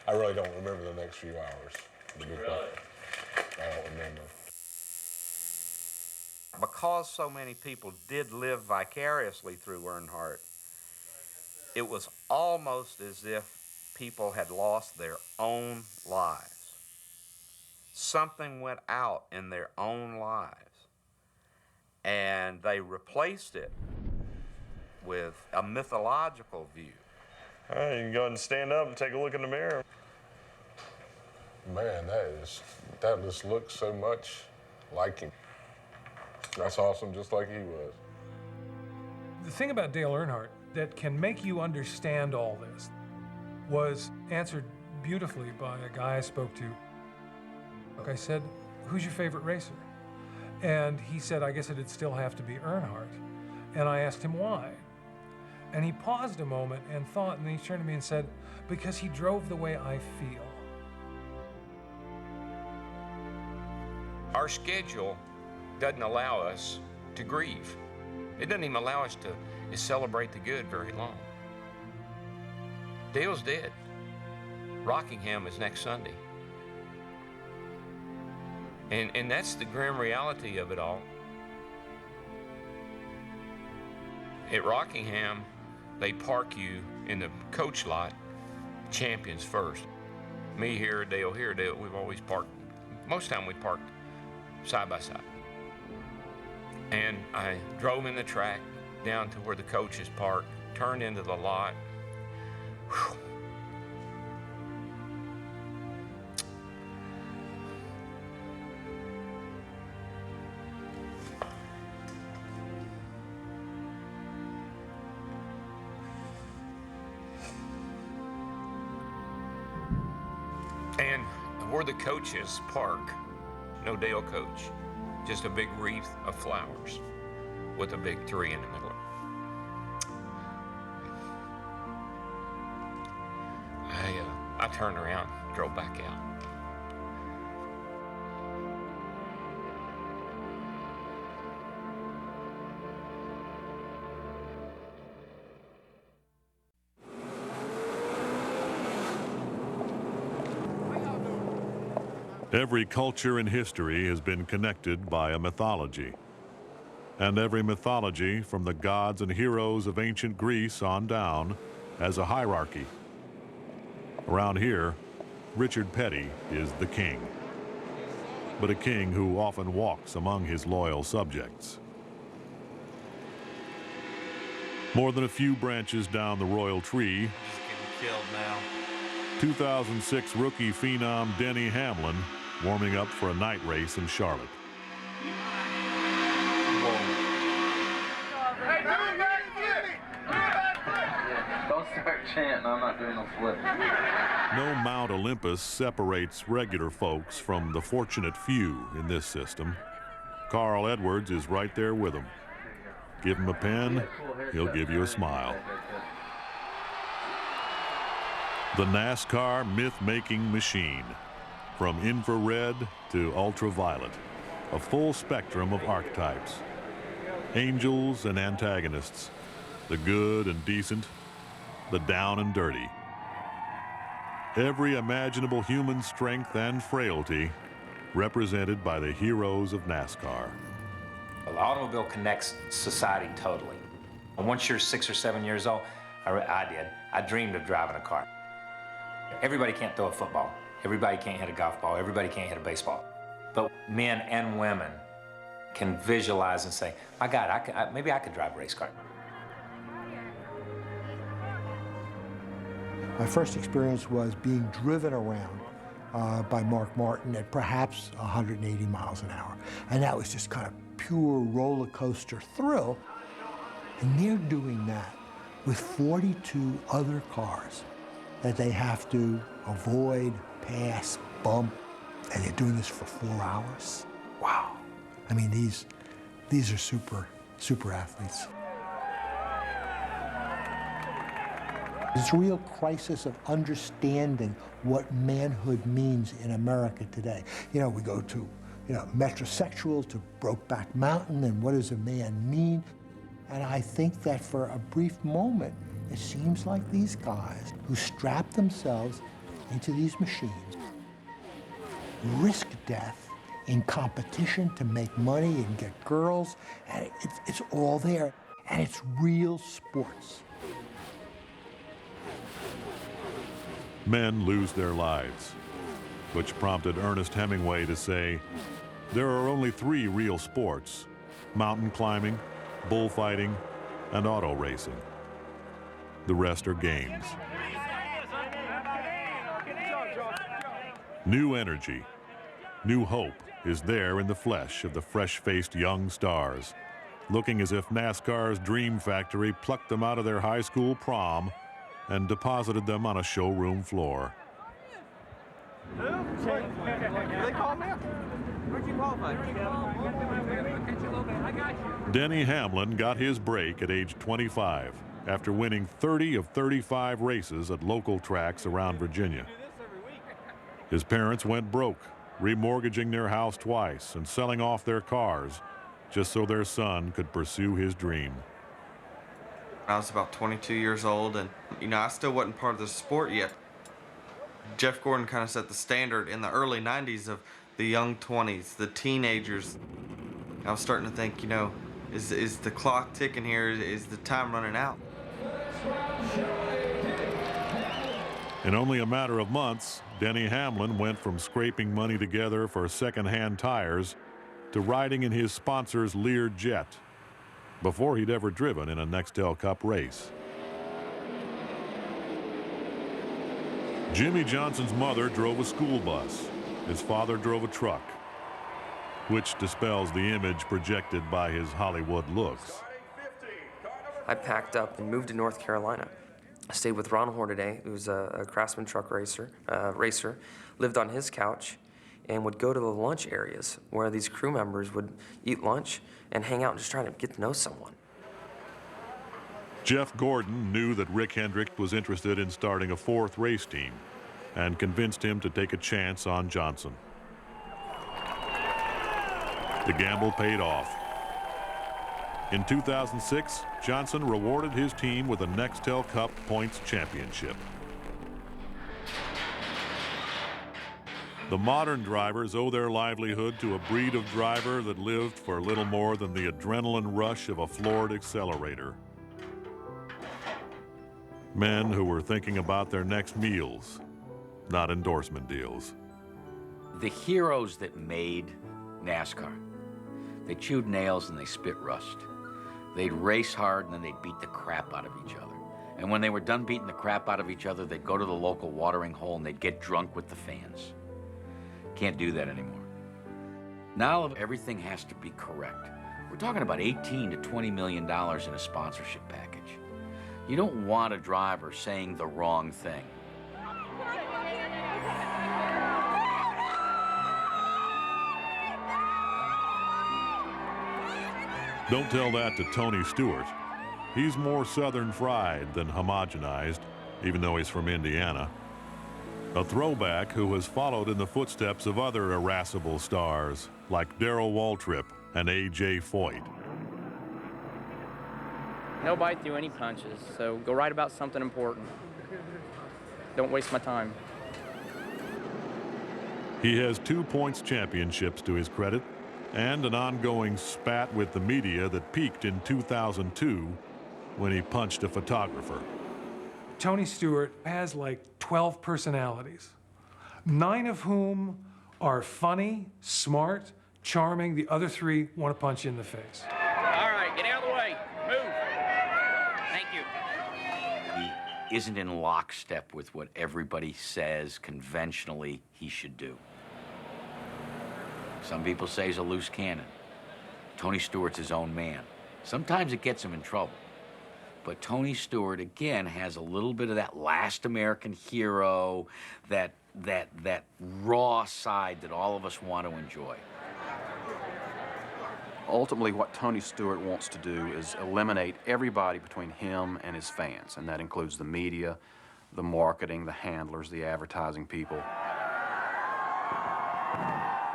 [SPEAKER 6] I really don't remember the next few hours. To be quiet. I don't remember.
[SPEAKER 16] Because so many people did live vicariously through Earnhardt, it was almost as if people had lost their own lives. Something went out in their own lives, and they replaced it with a mythological view.
[SPEAKER 6] All right, you can go ahead and stand up and take a look in the mirror. Man, that just looks so much like him. That's awesome, just like he was.
[SPEAKER 10] The thing about Dale Earnhardt that can make you understand all this was answered beautifully by a guy I spoke to. I said, "Who's your favorite racer?" And he said, "I guess it'd still have to be Earnhardt." And I asked him why. And he paused a moment and thought, and then he turned to me and said, "Because he drove the way I feel."
[SPEAKER 3] Our schedule doesn't allow us to grieve. It doesn't even allow us to celebrate the good very long. Dale's dead. Rockingham is next Sunday. And that's the grim reality of it all. At Rockingham, they park you in the coach lot, champions first. Me here, Dale here, Dale, we've always parked, most of the time we parked side by side. And I drove in the track down to where the coaches park, turned into the lot. Whew. And where the coaches park, no Dale coach, just a big wreath of flowers with a big tree in the middle. I turned around, drove back out.
[SPEAKER 4] Every culture in history has been connected by a mythology. And every mythology, from the gods and heroes of ancient Greece on down, has a hierarchy. Around here, Richard Petty is the king, but a king who often walks among his loyal subjects. More than a few branches down the royal tree,
[SPEAKER 11] He's getting killed now.
[SPEAKER 4] 2006 rookie phenom Denny Hamlin warming up for a night race in Charlotte.
[SPEAKER 11] Don't start chanting, I'm not doing no flip.
[SPEAKER 4] No Mount Olympus separates regular folks from the fortunate few in this system. Carl Edwards is right there with them. Give him a pen, he'll give you a smile. The NASCAR myth-making machine. From infrared to ultraviolet, a full spectrum of archetypes. Angels and antagonists, the good and decent, the down and dirty. Every imaginable human strength and frailty represented by the heroes of NASCAR.
[SPEAKER 13] The automobile connects society totally. Once you're 6 or 7 years old, I dreamed of driving a car. Everybody can't throw a football. Everybody can't hit a golf ball. Everybody can't hit a baseball. But men and women can visualize and say, my God, maybe I could drive a race car.
[SPEAKER 25] My first experience was being driven around by Mark Martin at perhaps 180 miles an hour. And that was just kind of pure roller coaster thrill. And they're doing that with 42 other cars that they have to avoid, pass, bump, and they're doing this for 4 hours. Wow. I mean, these are super super athletes. There's a real crisis of understanding what manhood means in America today. You know, we go to, metrosexual to Brokeback Mountain, and what does a man mean? And I think that for a brief moment, it seems like these guys who strap themselves into these machines risk death in competition to make money and get girls, and it's all there, and it's real sports.
[SPEAKER 4] Men lose their lives, which prompted Ernest Hemingway to say, there are only 3 real sports: mountain climbing, bullfighting, and auto racing. The rest are games. New energy, new hope is there in the flesh of the fresh-faced young stars, looking as if NASCAR's Dream Factory plucked them out of their high school prom and deposited them on a showroom floor.
[SPEAKER 27] Who? They called me? Where'd you qualify? I got you.
[SPEAKER 4] Denny Hamlin got his break at age 25 after winning 30 of 35 races at local tracks around Virginia. His parents went broke, remortgaging their house twice and selling off their cars just so their son could pursue his dream.
[SPEAKER 2] I was about 22 years old, and I still wasn't part of the sport yet. Jeff Gordon kind of set the standard in the early 90s of the young 20s, the teenagers. I was starting to think, is the clock ticking here? Is the time running out?
[SPEAKER 4] In only a matter of months, Denny Hamlin went from scraping money together for second-hand tires to riding in his sponsor's Lear jet before he'd ever driven in a Nextel Cup race. Jimmy Johnson's mother drove a school bus. His father drove a truck, which dispels the image projected by his Hollywood looks.
[SPEAKER 9] I packed up and moved to North Carolina. I stayed with Ron Hornaday, who's a Craftsman truck racer, lived on his couch, and would go to the lunch areas where these crew members would eat lunch and hang out and just trying to get to know someone.
[SPEAKER 4] Jeff Gordon knew that Rick Hendrick was interested in starting a 4th race team and convinced him to take a chance on Johnson. The gamble paid off. In 2006, Johnson rewarded his team with a Nextel Cup Points Championship. The modern drivers owe their livelihood to a breed of driver that lived for little more than the adrenaline rush of a floored accelerator. Men who were thinking about their next meals, not endorsement deals.
[SPEAKER 3] The heroes that made NASCAR, they chewed nails and they spit rust. They'd race hard and then they'd beat the crap out of each other. And when they were done beating the crap out of each other, they'd go to the local watering hole and they'd get drunk with the fans. Can't do that anymore. Now everything has to be correct. We're talking about $18 to $20 million in a sponsorship package. You don't want a driver saying the wrong thing.
[SPEAKER 4] Don't tell that to Tony Stewart. He's more southern fried than homogenized, even though he's from Indiana. A throwback who has followed in the footsteps of other irascible stars like Darrell Waltrip and A.J. Foyt.
[SPEAKER 14] No bite through any punches, so go write about something important. Don't waste my time.
[SPEAKER 4] He has 2 points championships to his credit and an ongoing spat with the media that peaked in 2002 when he punched a photographer.
[SPEAKER 10] Tony Stewart has like 12 personalities, 9 of whom are funny, smart, charming. The other 3 want to punch you in the face.
[SPEAKER 14] All right, get out of the way. Move. Thank you.
[SPEAKER 3] He isn't in lockstep with what everybody says conventionally he should do. Some people say he's a loose cannon. Tony Stewart's his own man. Sometimes it gets him in trouble. But Tony Stewart, again, has a little bit of that last American hero, that raw side that all of us want to enjoy.
[SPEAKER 1] Ultimately, what Tony Stewart wants to do is eliminate everybody between him and his fans, and that includes the media, the marketing, the handlers, the advertising people.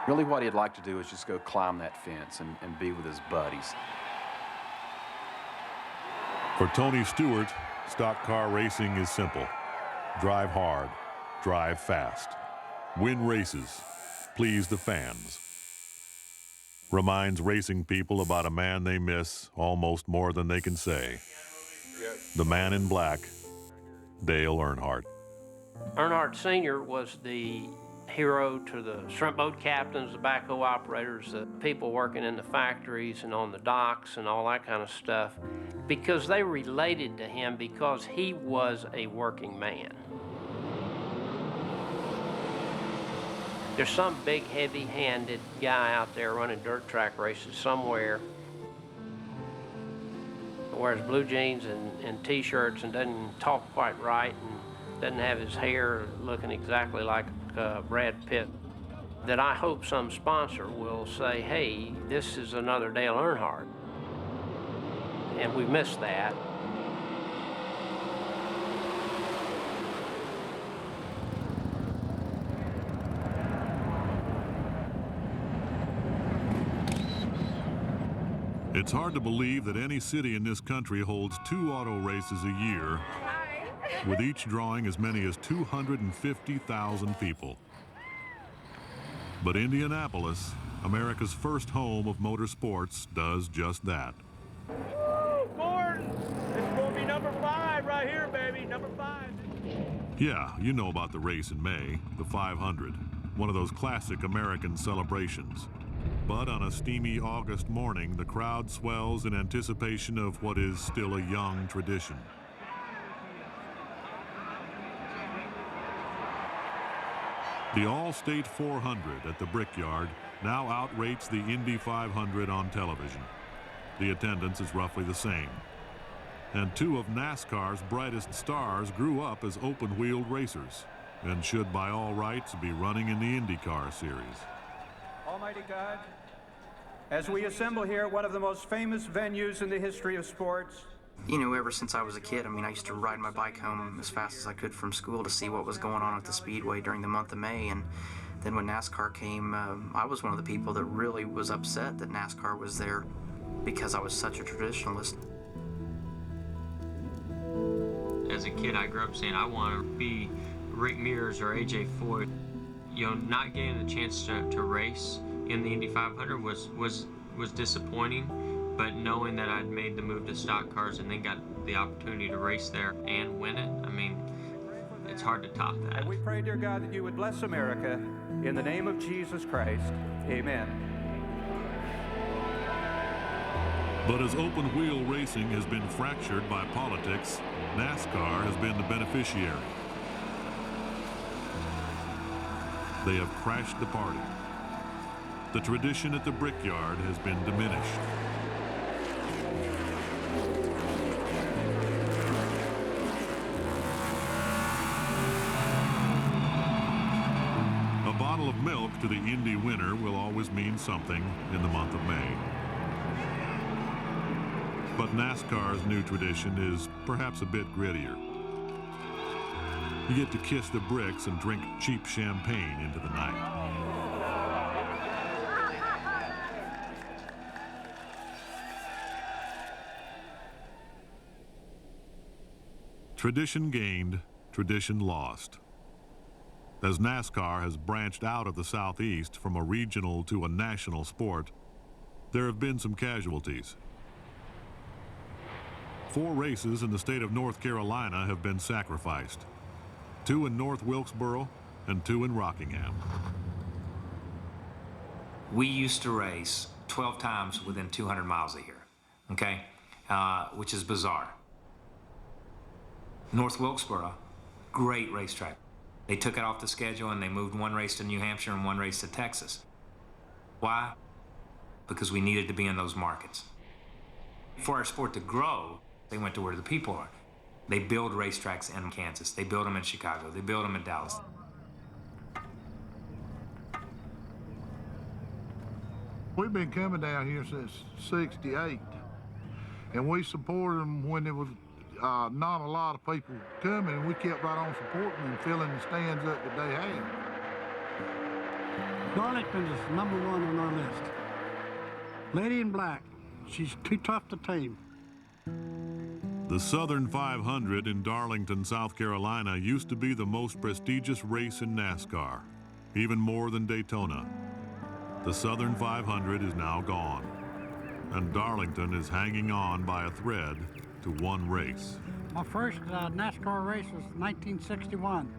[SPEAKER 1] Really what he'd like to do is just go climb that fence and be with his buddies.
[SPEAKER 4] For Tony Stewart, stock car racing is simple. Drive hard, drive fast, win races, please the fans. Reminds racing people about a man they miss almost more than they can say. The man in black, Dale Earnhardt.
[SPEAKER 12] Earnhardt Sr. was the hero to the shrimp boat captains, the backhoe operators, the people working in the factories and on the docks and all that kind of stuff, because they related to him because he was a working man. There's some big, heavy-handed guy out there running dirt track races somewhere, wears blue jeans and T-shirts and doesn't talk quite right and doesn't have his hair looking exactly like Brad Pitt, that I hope some sponsor will say, hey, this is another Dale Earnhardt. And we missed that.
[SPEAKER 4] It's hard to believe that any city in this country holds 2 auto races a year, with each drawing as many as 250,000 people. But Indianapolis, America's first home of motorsports, does just that.
[SPEAKER 28] Woo, Gordon! It's going to be number 5 right here, baby. Number 5.
[SPEAKER 4] Yeah, you know about the race in May, the 500, one of those classic American celebrations. But on a steamy August morning, the crowd swells in anticipation of what is still a young tradition. The All-State 400 at the Brickyard now outrates the Indy 500 on television. The attendance is roughly the same. And 2 of NASCAR's brightest stars grew up as open-wheeled racers and should by all rights be running in the IndyCar series.
[SPEAKER 28] Almighty God, as we assemble here at one of the most famous venues in the history of sports.
[SPEAKER 15] You know, ever since I was a kid, I used to ride my bike home as fast as I could from school to see what was going on at the Speedway during the month of May. And then when NASCAR came, I was one of the people that really was upset that NASCAR was there because I was such a traditionalist.
[SPEAKER 17] As a kid, I grew up saying I want to be Rick Mears or AJ Foyt. You know, not getting the chance to race in the Indy 500 was disappointing, but knowing that I'd made the move to stock cars and then got the opportunity to race there and win it, it's hard to top that.
[SPEAKER 28] And we pray, dear God, that you would bless America in the name of Jesus Christ. Amen.
[SPEAKER 4] But as open-wheel racing has been fractured by politics, NASCAR has been the beneficiary. They have crashed the party. The tradition at the Brickyard has been diminished. A bottle of milk to the Indy winner will always mean something in the month of May. But NASCAR's new tradition is perhaps a bit grittier. You get to kiss the bricks and drink cheap champagne into the night. Tradition gained, tradition lost. As NASCAR has branched out of the Southeast from a regional to a national sport, there have been some casualties. 4 races in the state of North Carolina have been sacrificed. 2 in North Wilkesboro and 2 in Rockingham.
[SPEAKER 13] We used to race 12 times within 200 miles a year, okay? Which is bizarre. North Wilkesboro, great racetrack. They took it off the schedule and they moved 1 race to New Hampshire and 1 race to Texas. Why? Because we needed to be in those markets. For our sport to grow, they went to where the people are. They build racetracks in Kansas. They build them in Chicago. They build them in Dallas.
[SPEAKER 5] We've been coming down here since '68, and we supported them when there was not a lot of people coming, and we kept right on supporting and filling the stands up that they had.
[SPEAKER 7] Darlington is #1 on our list. Lady in black, she's too tough to tame.
[SPEAKER 4] The Southern 500 in Darlington, South Carolina used to be the most prestigious race in NASCAR, even more than Daytona. The Southern 500 is now gone, and Darlington is hanging on by a thread to one race.
[SPEAKER 7] My first NASCAR race was 1961.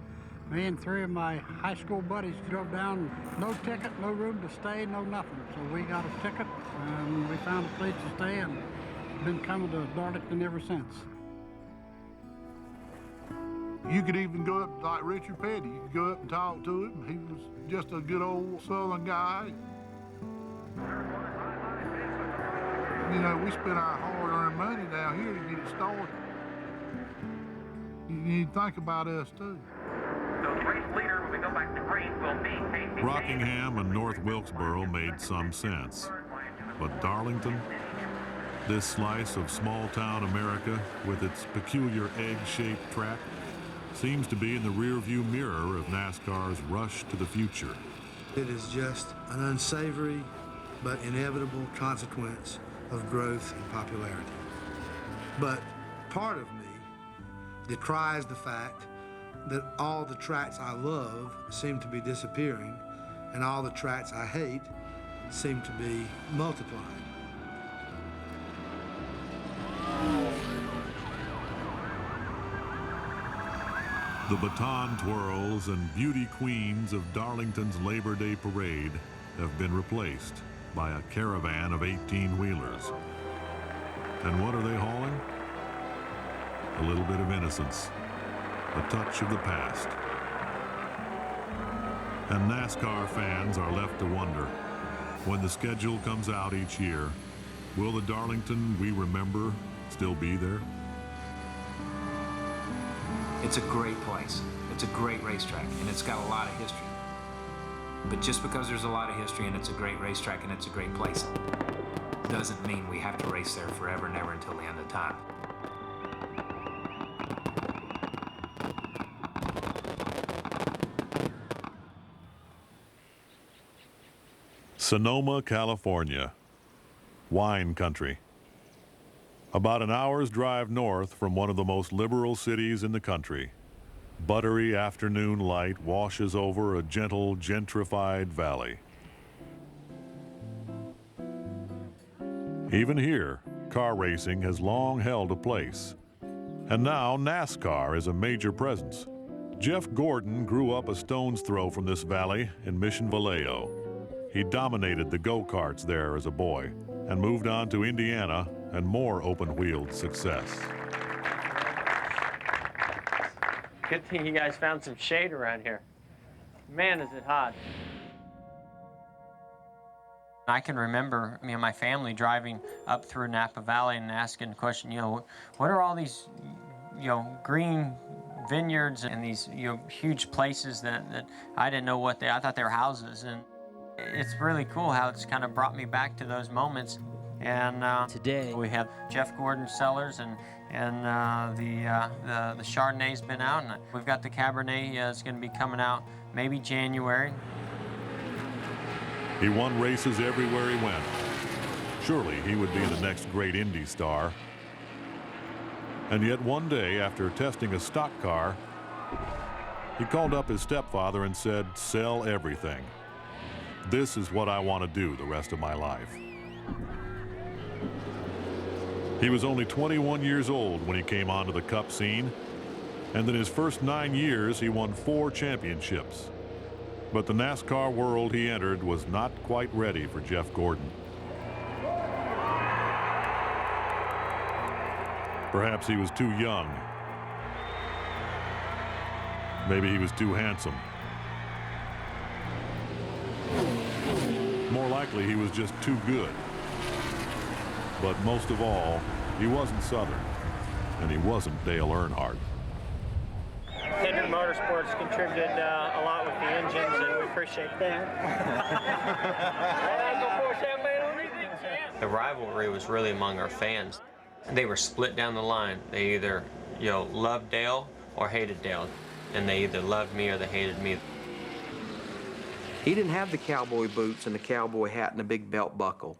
[SPEAKER 7] Me and 3 of my high school buddies drove down, no ticket, no room to stay, no nothing. So we got a ticket and we found a place to stay and been coming to Darlington ever since.
[SPEAKER 5] You could even go up like Richard Petty. You could go up and talk to him. He was just a good old Southern guy. You know, we spent our hard-earned money down here to get it started. You need to think about us, too.
[SPEAKER 4] Rockingham and North Wilkesboro made some sense. But Darlington, this slice of small-town America with its peculiar egg-shaped track, seems to be in the rearview mirror of NASCAR's rush to the future.
[SPEAKER 18] It is just an unsavory but inevitable consequence of growth and popularity. But part of me decries the fact that all the tracks I love seem to be disappearing and all the tracks I hate seem to be multiplying.
[SPEAKER 4] The baton twirls and beauty queens of Darlington's Labor Day Parade have been replaced by a caravan of 18-wheelers. And what are they hauling? A little bit of innocence, a touch of the past. And NASCAR fans are left to wonder, when the schedule comes out each year, will the Darlington we remember still be there?
[SPEAKER 13] It's a great place. It's a great racetrack, and it's got a lot of history. But just because there's a lot of history and it's a great racetrack and it's a great place, doesn't mean we have to race there forever and ever until the end of time.
[SPEAKER 4] Sonoma, California, wine country. About an hour's drive north from one of the most liberal cities in the country, buttery afternoon light washes over a gentle, gentrified valley. Even here, car racing has long held a place. And now NASCAR is a major presence. Jeff Gordon grew up a stone's throw from this valley in Mission Vallejo. He dominated the go-karts there as a boy and moved on to Indiana and more open-wheeled success.
[SPEAKER 12] Good thing you guys found some shade around here. Man, is it hot. I can remember me and my family driving up through Napa Valley and asking the question, what are all these, green vineyards and these, huge places that I didn't know what I thought they were houses. And it's really cool how it's kind of brought me back to those moments. And today we have Jeff Gordon cellars, and the Chardonnay's been out, and we've got the Cabernet is going to be coming out maybe January.
[SPEAKER 4] He won races everywhere he went. Surely he would be the next great Indy star. And yet one day, after testing a stock car, he called up his stepfather and said, "Sell everything. This is what I want to do the rest of my life." He was only 21 years old when he came onto the Cup scene, and in his first 9 years, he won 4 championships. But the NASCAR world he entered was not quite ready for Jeff Gordon. Perhaps he was too young. Maybe he was too handsome. More likely, he was just too good. But most of all, he wasn't Southern, and he wasn't Dale Earnhardt.
[SPEAKER 12] Kendrick Motor
[SPEAKER 8] Motorsports contributed a lot with the engines, and we appreciate that.
[SPEAKER 17] The rivalry was really among our fans. They were split down the line. They either, loved Dale or hated Dale, and they either loved me or they hated me.
[SPEAKER 19] He didn't have the cowboy boots and the cowboy hat and the big belt buckle.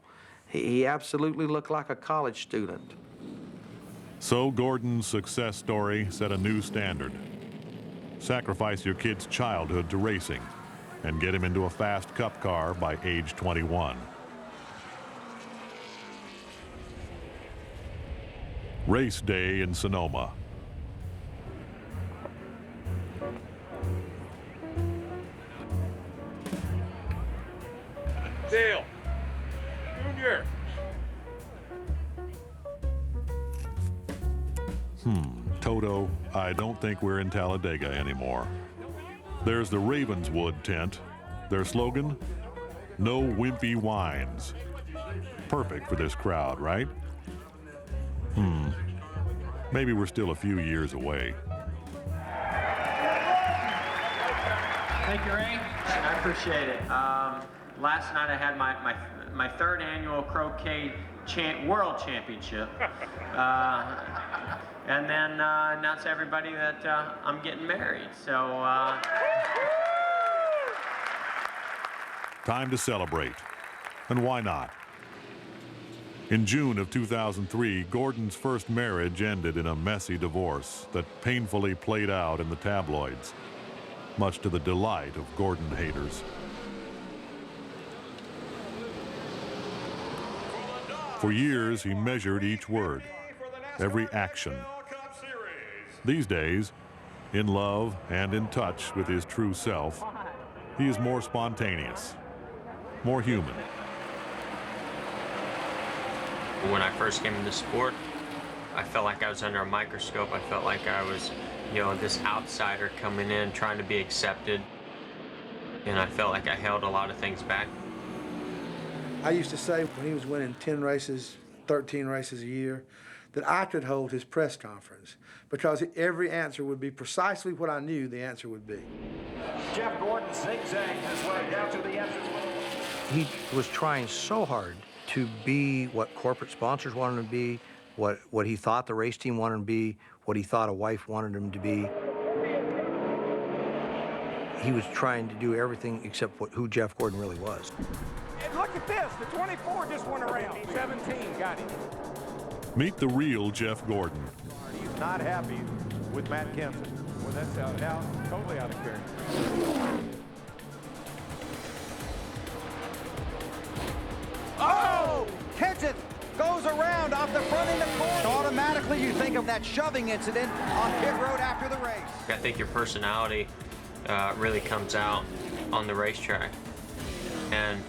[SPEAKER 19] He absolutely looked like a college student.
[SPEAKER 4] So Gordon's success story set a new standard. Sacrifice your kid's childhood to racing and get him into a fast cup car by age 21. Race day in Sonoma.
[SPEAKER 28] Dale, Junior.
[SPEAKER 4] Toto, I don't think we're in Talladega anymore. There's the Ravenswood tent. Their slogan, no wimpy whines. Perfect for this crowd, right? Maybe we're still a few years away.
[SPEAKER 20] Thank you, Ray. I appreciate it. Last night I had my third annual croquet world championship. And then announce to everybody that I'm getting married. So.
[SPEAKER 4] Time to celebrate. And why not? In June of 2003, Gordon's first marriage ended in a messy divorce that painfully played out in the tabloids, much to the delight of Gordon haters. For years, he measured each word, every action. These days, in love and in touch with his true self, he is more spontaneous, more human.
[SPEAKER 17] When I first came into sport, I felt like I was under a microscope. I felt like I was, this outsider coming in, trying to be accepted. And I felt like I held a lot of things back.
[SPEAKER 18] I used to say when he was winning 10 races, 13 races a year, that I could hold his press conference because every answer would be precisely what I knew the answer would be.
[SPEAKER 21] Jeff Gordon zigzagged his way down to the entrance.
[SPEAKER 19] He was trying so hard to be what corporate sponsors wanted him to be, what he thought the race team wanted him to be, what he thought a wife wanted him to be. He was trying to do everything except who Jeff Gordon really was.
[SPEAKER 21] And look at this, the 24 just went around. 17 got him.
[SPEAKER 4] Meet the real Jeff Gordon.
[SPEAKER 21] He's not happy with Matt Kenseth. Well, that's now totally out of character.
[SPEAKER 22] Oh! Kenseth goes around off the front in the corner. Automatically, you think of that shoving incident on pit road after the race.
[SPEAKER 17] I think your personality really comes out on the racetrack. And,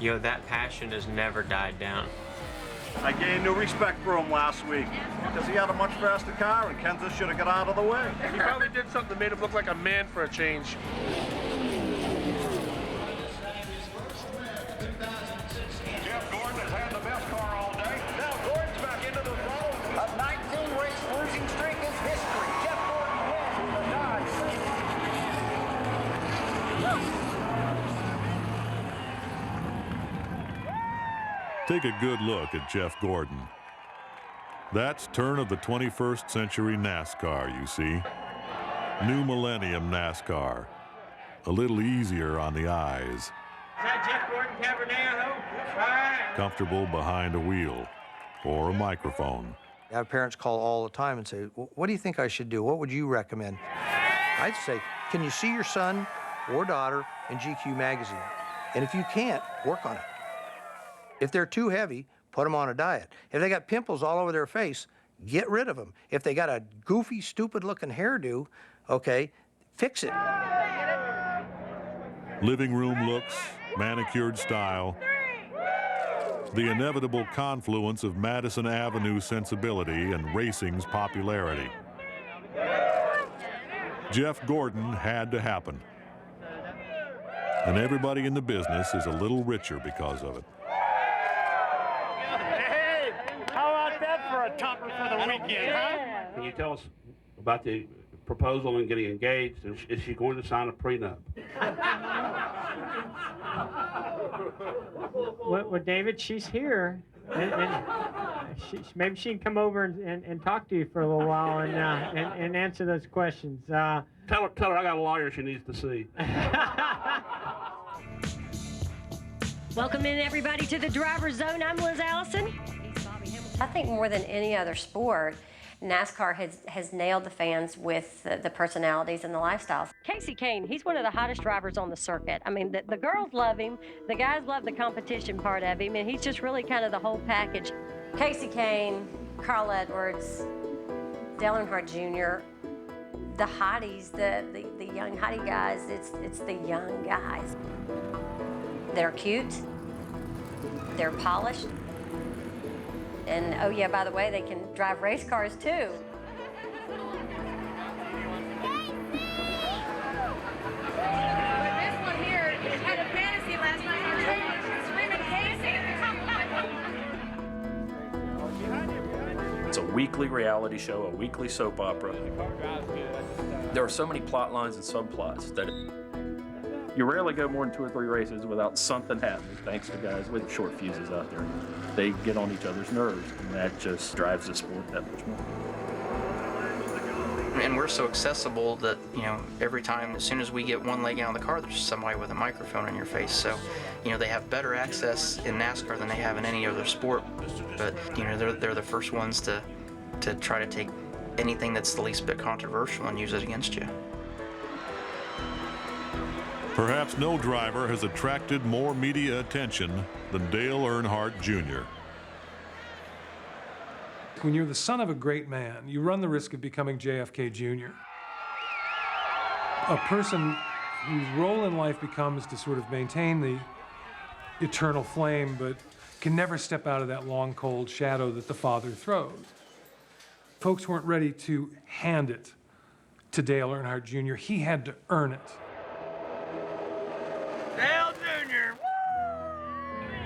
[SPEAKER 17] that passion has never died down.
[SPEAKER 21] I gained new respect for him last week because he had a much faster car and Kenseth should have got out of the way.
[SPEAKER 28] He probably did something that made him look like a man for a change.
[SPEAKER 21] Jeff Gordon has had the best car all day. Now Gordon's back into the zone. A 19-race losing streak is history. Jeff Gordon wins the Dodge.
[SPEAKER 4] Take a good look at Jeff Gordon. That's turn of the 21st century NASCAR, you see. New millennium NASCAR. A little easier on the eyes.
[SPEAKER 8] Is that Jeff Gordon Cabernet, All right.
[SPEAKER 4] Comfortable behind a wheel or a microphone.
[SPEAKER 19] I have parents call all the time and say, what do you think I should do? What would you recommend? I'd say, can you see your son or daughter in GQ magazine? And if you can't, work on it. If they're too heavy, put them on a diet. If they got pimples all over their face, get rid of them. If they got a goofy, stupid-looking hairdo, okay, fix it.
[SPEAKER 4] Living room looks, manicured style, the inevitable confluence of Madison Avenue sensibility and racing's popularity. Jeff Gordon had to happen. And everybody in the business is a little richer because of it.
[SPEAKER 21] Hey, how about that for a topper for the weekend, huh?
[SPEAKER 28] Can you tell us about the
[SPEAKER 6] proposal and getting engaged? Is she going to sign a prenup?
[SPEAKER 20] Well, David, she's here, and maybe she can come over and talk to you for a little while and answer those questions.
[SPEAKER 6] Tell her I got a lawyer she needs to see.
[SPEAKER 11] Welcome in, everybody, to the Driver's Zone. I'm Liz Allison.
[SPEAKER 16] I think more than any other sport, NASCAR has nailed the fans with the personalities and the lifestyles.
[SPEAKER 11] Casey Kane, he's one of the hottest drivers on the circuit. I mean, the girls love him, the guys love the competition part of him, and he's just really kind of the whole package.
[SPEAKER 16] Casey Kane, Carl Edwards, Dale Earnhardt Jr., the hotties, the young hottie guys, it's the young guys. They're cute, they're polished, and oh yeah, by the way, they can drive race cars too.
[SPEAKER 23] This one here had a fantasy last night. Screaming Casey.
[SPEAKER 24] It's a weekly reality show, a weekly soap opera. There are so many plot lines and subplots that you rarely go more than 2 or 3 races without something happening, thanks to guys with short fuses out there. They get on each other's nerves, and that just drives the sport that much more.
[SPEAKER 15] And we're so accessible that, you know, every time, as soon as we get one leg out of the car, there's somebody with a microphone in your face. So, you know, they have better access in NASCAR than they have in any other sport. But, you know, they're the first ones to try to take anything that's the least bit controversial and use it against you.
[SPEAKER 4] Perhaps no driver has attracted more media attention than Dale Earnhardt Jr.
[SPEAKER 10] When you're the son of a great man, you run the risk of becoming JFK Jr. A person whose role in life becomes to sort of maintain the eternal flame, but can never step out of that long, cold shadow that the father throws. Folks weren't ready to hand it to Dale Earnhardt Jr. He had to earn it.
[SPEAKER 23] Dale Jr.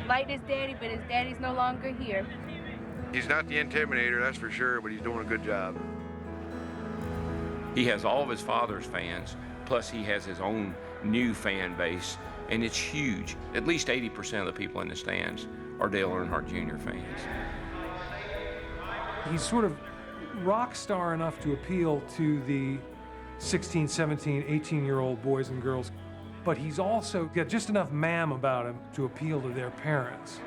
[SPEAKER 23] Like his daddy, but his daddy's no longer here.
[SPEAKER 25] He's not the Intimidator, that's for sure, but he's doing a good job.
[SPEAKER 3] He has all of his father's fans, plus he has his own new fan base, and it's huge. At least 80% of the people in the stands are Dale Earnhardt Jr. fans.
[SPEAKER 10] He's sort of rock star enough to appeal to the 16, 17, 18-year-old boys and girls, but he's also got just enough ma'am about him to appeal to their parents.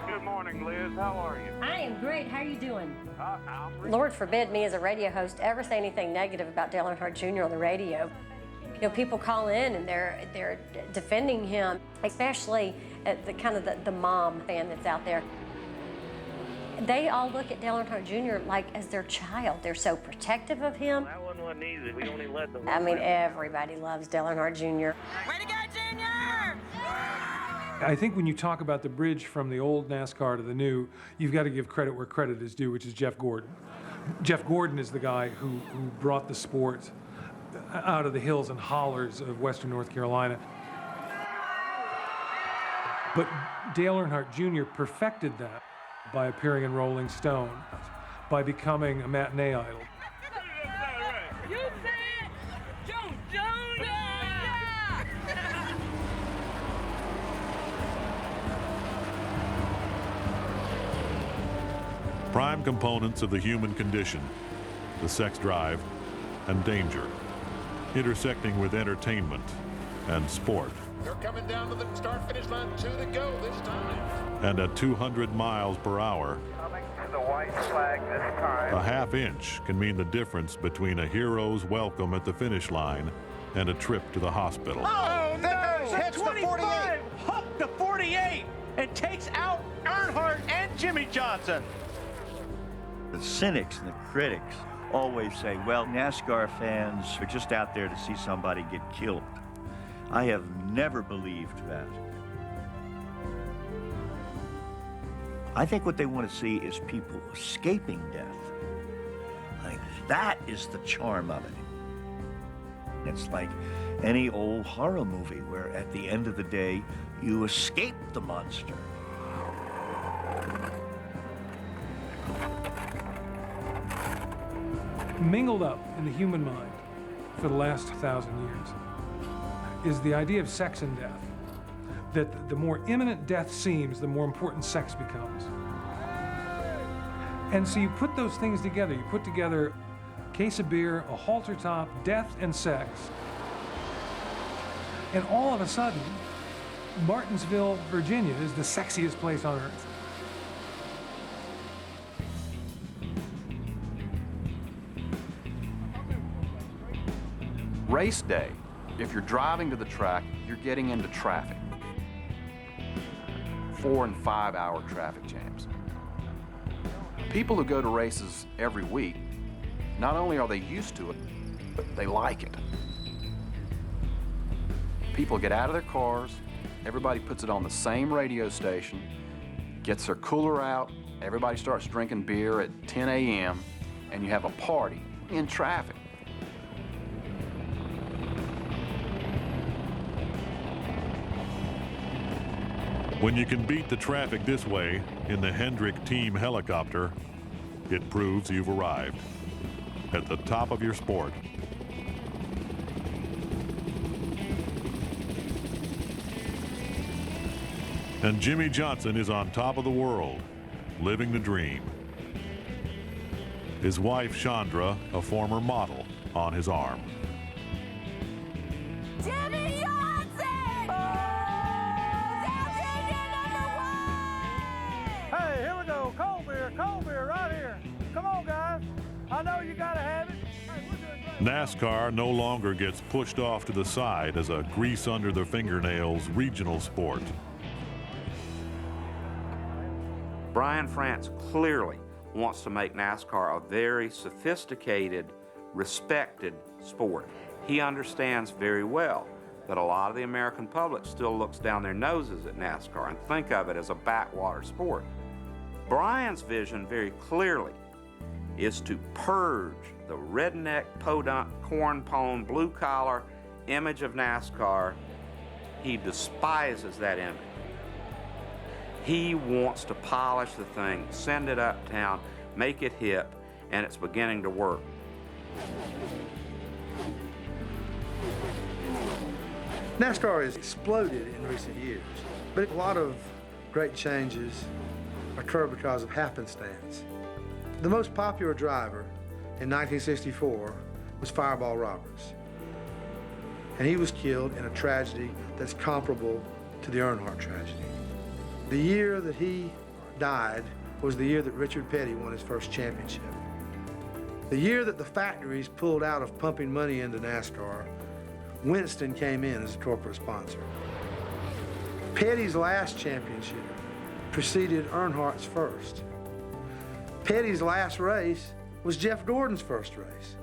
[SPEAKER 23] Good morning, Liz. How are you?
[SPEAKER 16] I am great. How are you doing?
[SPEAKER 23] I'm
[SPEAKER 16] Lord forbid me as a radio host ever say anything negative about Dale Earnhardt Jr. on the radio. You know, people call in and they're defending him, especially at the mom fan that's out there. They all look at Dale Earnhardt Jr. like as their child. They're so protective of him.
[SPEAKER 23] That one wasn't easy. We only let them.
[SPEAKER 16] I mean, everybody loves Dale Earnhardt Jr.
[SPEAKER 23] Way to go, Junior!
[SPEAKER 10] I think when you talk about the bridge from the old NASCAR to the new, you've got to give credit where credit is due, which is Jeff Gordon. Jeff Gordon is the guy who brought the sport out of the hills and hollers of Western North Carolina. But Dale Earnhardt Jr. perfected that by appearing in Rolling Stone, by becoming a matinee idol.
[SPEAKER 23] You said Joe
[SPEAKER 4] Prime components of the human condition, the sex drive and danger, intersecting with entertainment and sport.
[SPEAKER 28] They're coming down to the start-finish line, 2 to go this time.
[SPEAKER 4] And at 200 miles per hour,
[SPEAKER 21] Coming to the white flag this time.
[SPEAKER 4] a half inch can mean the difference between a hero's welcome at the finish line and a trip to the hospital.
[SPEAKER 22] Oh, no! Hits the 48!
[SPEAKER 21] Hooked the 48 and takes out Earnhardt and Jimmy Johnson.
[SPEAKER 26] The cynics and the critics always say, well, NASCAR fans are just out there to see somebody get killed. I have never believed that. I think what they want to see is people escaping death. Like, that is the charm of it. It's like any old horror movie where at the end of the day, you escape the monster.
[SPEAKER 10] mingled up in the human mind for the last 1,000 years is the idea of sex and death. That the more imminent death seems, the more important sex becomes. And so you put those things together. You put together a case of beer, a halter top, death and sex. And all of a sudden, Martinsville, Virginia is the sexiest place on earth.
[SPEAKER 1] Race day. If you're driving to the track, you're getting into traffic. 4 and 5 hour traffic jams. People who go to races every week, not only are they used to it, but they like it. People get out of their cars, everybody puts it on the same radio station, gets their cooler out, everybody starts drinking beer at 10 a.m., and you have a party in traffic.
[SPEAKER 4] When you can beat the traffic this way in the Hendrick team helicopter, it proves you've arrived at the top of your sport. And Jimmy Johnson is on top of the world, living the dream. His wife, Chandra, a former model, on his arm.
[SPEAKER 21] Jimmy Johnson!
[SPEAKER 22] Hey, here we go. Cold beer right here. Come on, guys. I know you gotta have it.
[SPEAKER 4] NASCAR no longer gets pushed off to the side as a grease under the fingernails regional sport.
[SPEAKER 2] Brian France clearly wants to make NASCAR a very sophisticated, respected sport. He understands very well that a lot of the American public still looks down their noses at NASCAR and think of it as a backwater sport. Brian's vision very clearly is to purge the redneck, podunk, corn-pone, blue-collar image of NASCAR. He despises that image. He wants to polish the thing, send it uptown, make it hip, and it's beginning to work.
[SPEAKER 18] NASCAR has exploded in recent years, but a lot of great changes occur because of happenstance. The most popular driver in 1964 was Fireball Roberts, and he was killed in a tragedy that's comparable to the Earnhardt tragedy. The year that he died was the year that Richard Petty won his first championship. The year that the factories pulled out of pumping money into NASCAR, Winston came in as a corporate sponsor. Petty's last championship preceded Earnhardt's first. Petty's last race was Jeff Gordon's first race.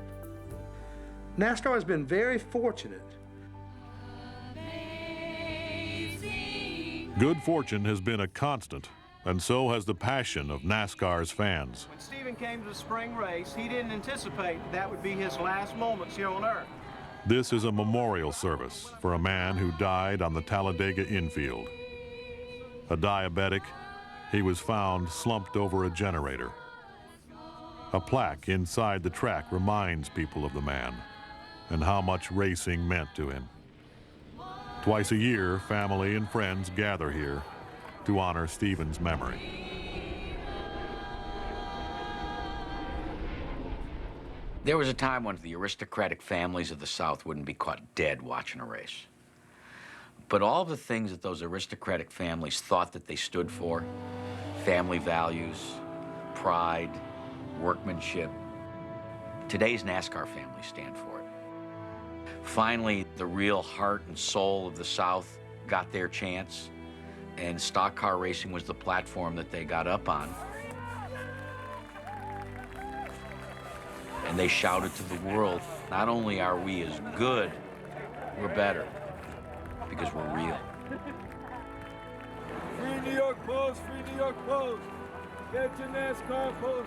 [SPEAKER 18] NASCAR has been very fortunate.
[SPEAKER 4] Good fortune has been a constant, and so has the passion of NASCAR's fans.
[SPEAKER 22] When Stephen came to the spring race, he didn't anticipate that would be his last moments here on Earth.
[SPEAKER 4] This is a memorial service for a man who died on the Talladega infield. A diabetic, he was found slumped over a generator. A plaque inside the track reminds people of the man and how much racing meant to him. Twice a year, family and friends gather here to honor Stephen's memory.
[SPEAKER 3] There was a time when the aristocratic families of the South wouldn't be caught dead watching a race. But all the things that those aristocratic families thought that they stood for, family values, pride, workmanship, today's NASCAR families stand for it. Finally, the real heart and soul of the South got their chance, and stock car racing was the platform that they got up on. And they shouted to the world, not only are we as good, we're better, because we're real.
[SPEAKER 21] Free New York Post, free New York Post. Get your NASCAR poster,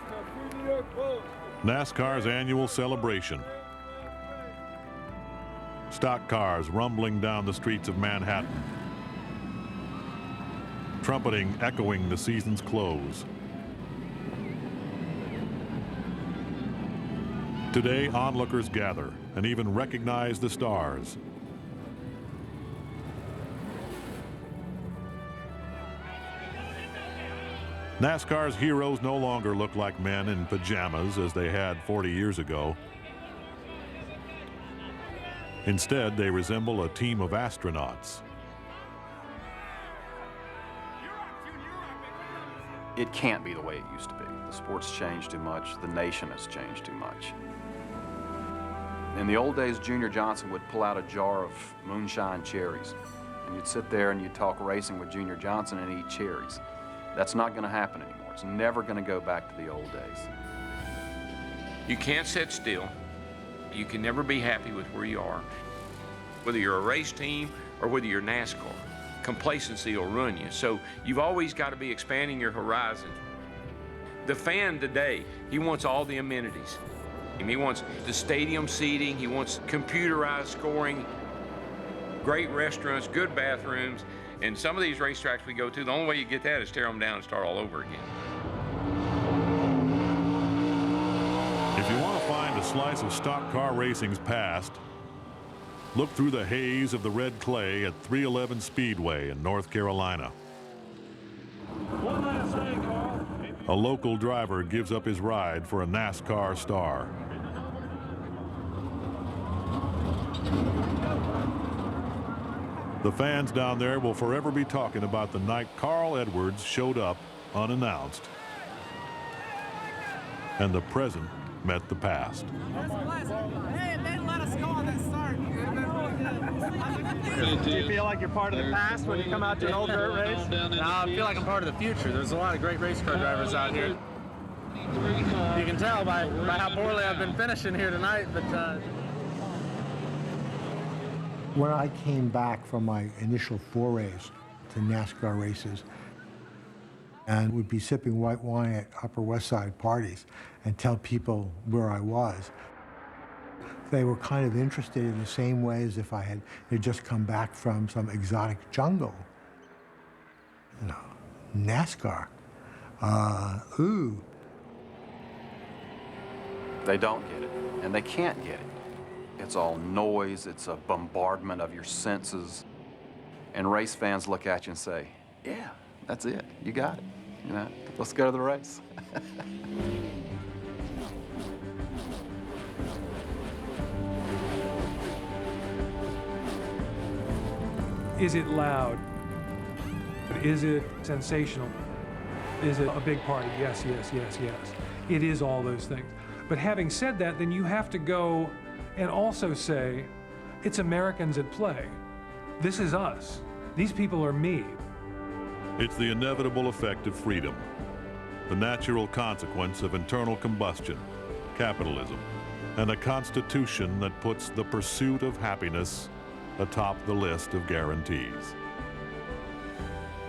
[SPEAKER 21] free New York Post.
[SPEAKER 4] NASCAR's annual celebration. Stock cars rumbling down the streets of Manhattan, trumpeting, echoing the season's close. Today, onlookers gather and even recognize the stars. NASCAR's heroes no longer look like men in pajamas as they had 40 years ago. Instead, they resemble a team of astronauts.
[SPEAKER 1] It can't be the way it used to be. The sport's changed too much. The nation has changed too much. In the old days, Junior Johnson would pull out a jar of moonshine cherries, and you'd sit there and you'd talk racing with Junior Johnson and eat cherries. That's not going to happen anymore. It's never going to go back to the old days.
[SPEAKER 2] You can't sit still. You can never be happy with where you are. Whether you're a race team or whether you're NASCAR, complacency will ruin you. So you've always got to be expanding your horizon. The fan today, he wants all the amenities. He wants the stadium seating, he wants computerized scoring, great restaurants, good bathrooms, and some of these racetracks we go to, the only way you get that is tear them down and start all over again.
[SPEAKER 4] If you want to find a slice of stock car racing's past, look through the haze of the red clay at 311 Speedway in North Carolina.
[SPEAKER 6] One last thing, Carl.
[SPEAKER 4] A local driver gives up his ride for a NASCAR star. The fans down there will forever be talking about the night Carl Edwards showed up unannounced, and the present met the past.
[SPEAKER 5] Hey, they let us go on that start.
[SPEAKER 8] Do you feel like you're part of the past when you come out to an old dirt race?
[SPEAKER 5] No, I feel like I'm part of the future. There's a lot of great race car drivers out here. You can tell by how poorly I've been finishing here tonight, but
[SPEAKER 7] when I came back from my initial forays to NASCAR races and would be sipping white wine at Upper West Side parties and tell people where I was, they were kind of interested in the same way as if I had just come back from some exotic jungle. You know, NASCAR. Ooh.
[SPEAKER 1] They don't get it, and they can't get it. It's all noise, it's a bombardment of your senses. And race fans look at you and say, yeah, that's it, you got it. You know, let's go to the race.
[SPEAKER 10] Is it loud? Is it sensational? Is it a big party? Yes, yes, yes, yes. It is all those things. But having said that, then you have to go and also say, it's Americans at play. This is us. These people are me.
[SPEAKER 4] It's the inevitable effect of freedom, the natural consequence of internal combustion, capitalism, and a constitution that puts the pursuit of happiness atop the list of guarantees.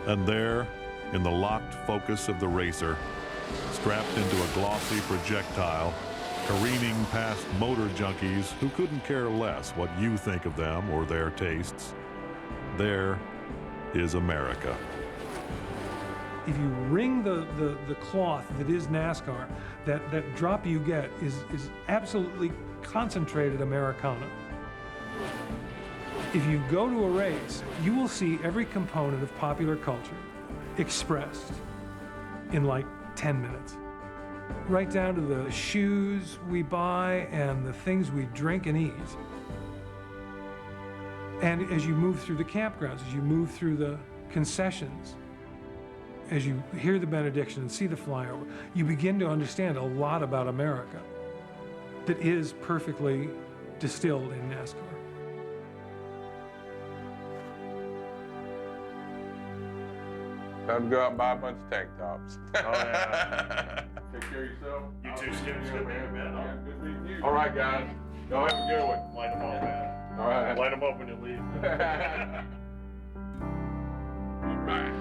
[SPEAKER 4] And there, in the locked focus of the racer, strapped into a glossy projectile, careening past motor junkies who couldn't care less what you think of them or their tastes, there is America.
[SPEAKER 10] If you wring the cloth that is NASCAR, that drop you get is absolutely concentrated Americana. If you go to a race, you will see every component of popular culture expressed in like 10 minutes. Right down to the shoes we buy and the things we drink and eat. And as you move through the campgrounds, as you move through the concessions, as you hear the benediction and see the flyover, you begin to understand a lot about America that is perfectly distilled in NASCAR.
[SPEAKER 28] Time to go out and buy a bunch of tank tops.
[SPEAKER 6] Oh, yeah.
[SPEAKER 28] Take care of yourself.
[SPEAKER 6] You too, Skip. It's good being man.
[SPEAKER 28] Yeah, good meeting you. All right, guys. Y'all have a good one.
[SPEAKER 6] Light them up, man.
[SPEAKER 28] All right.
[SPEAKER 6] Light them up when you leave.
[SPEAKER 28] All right.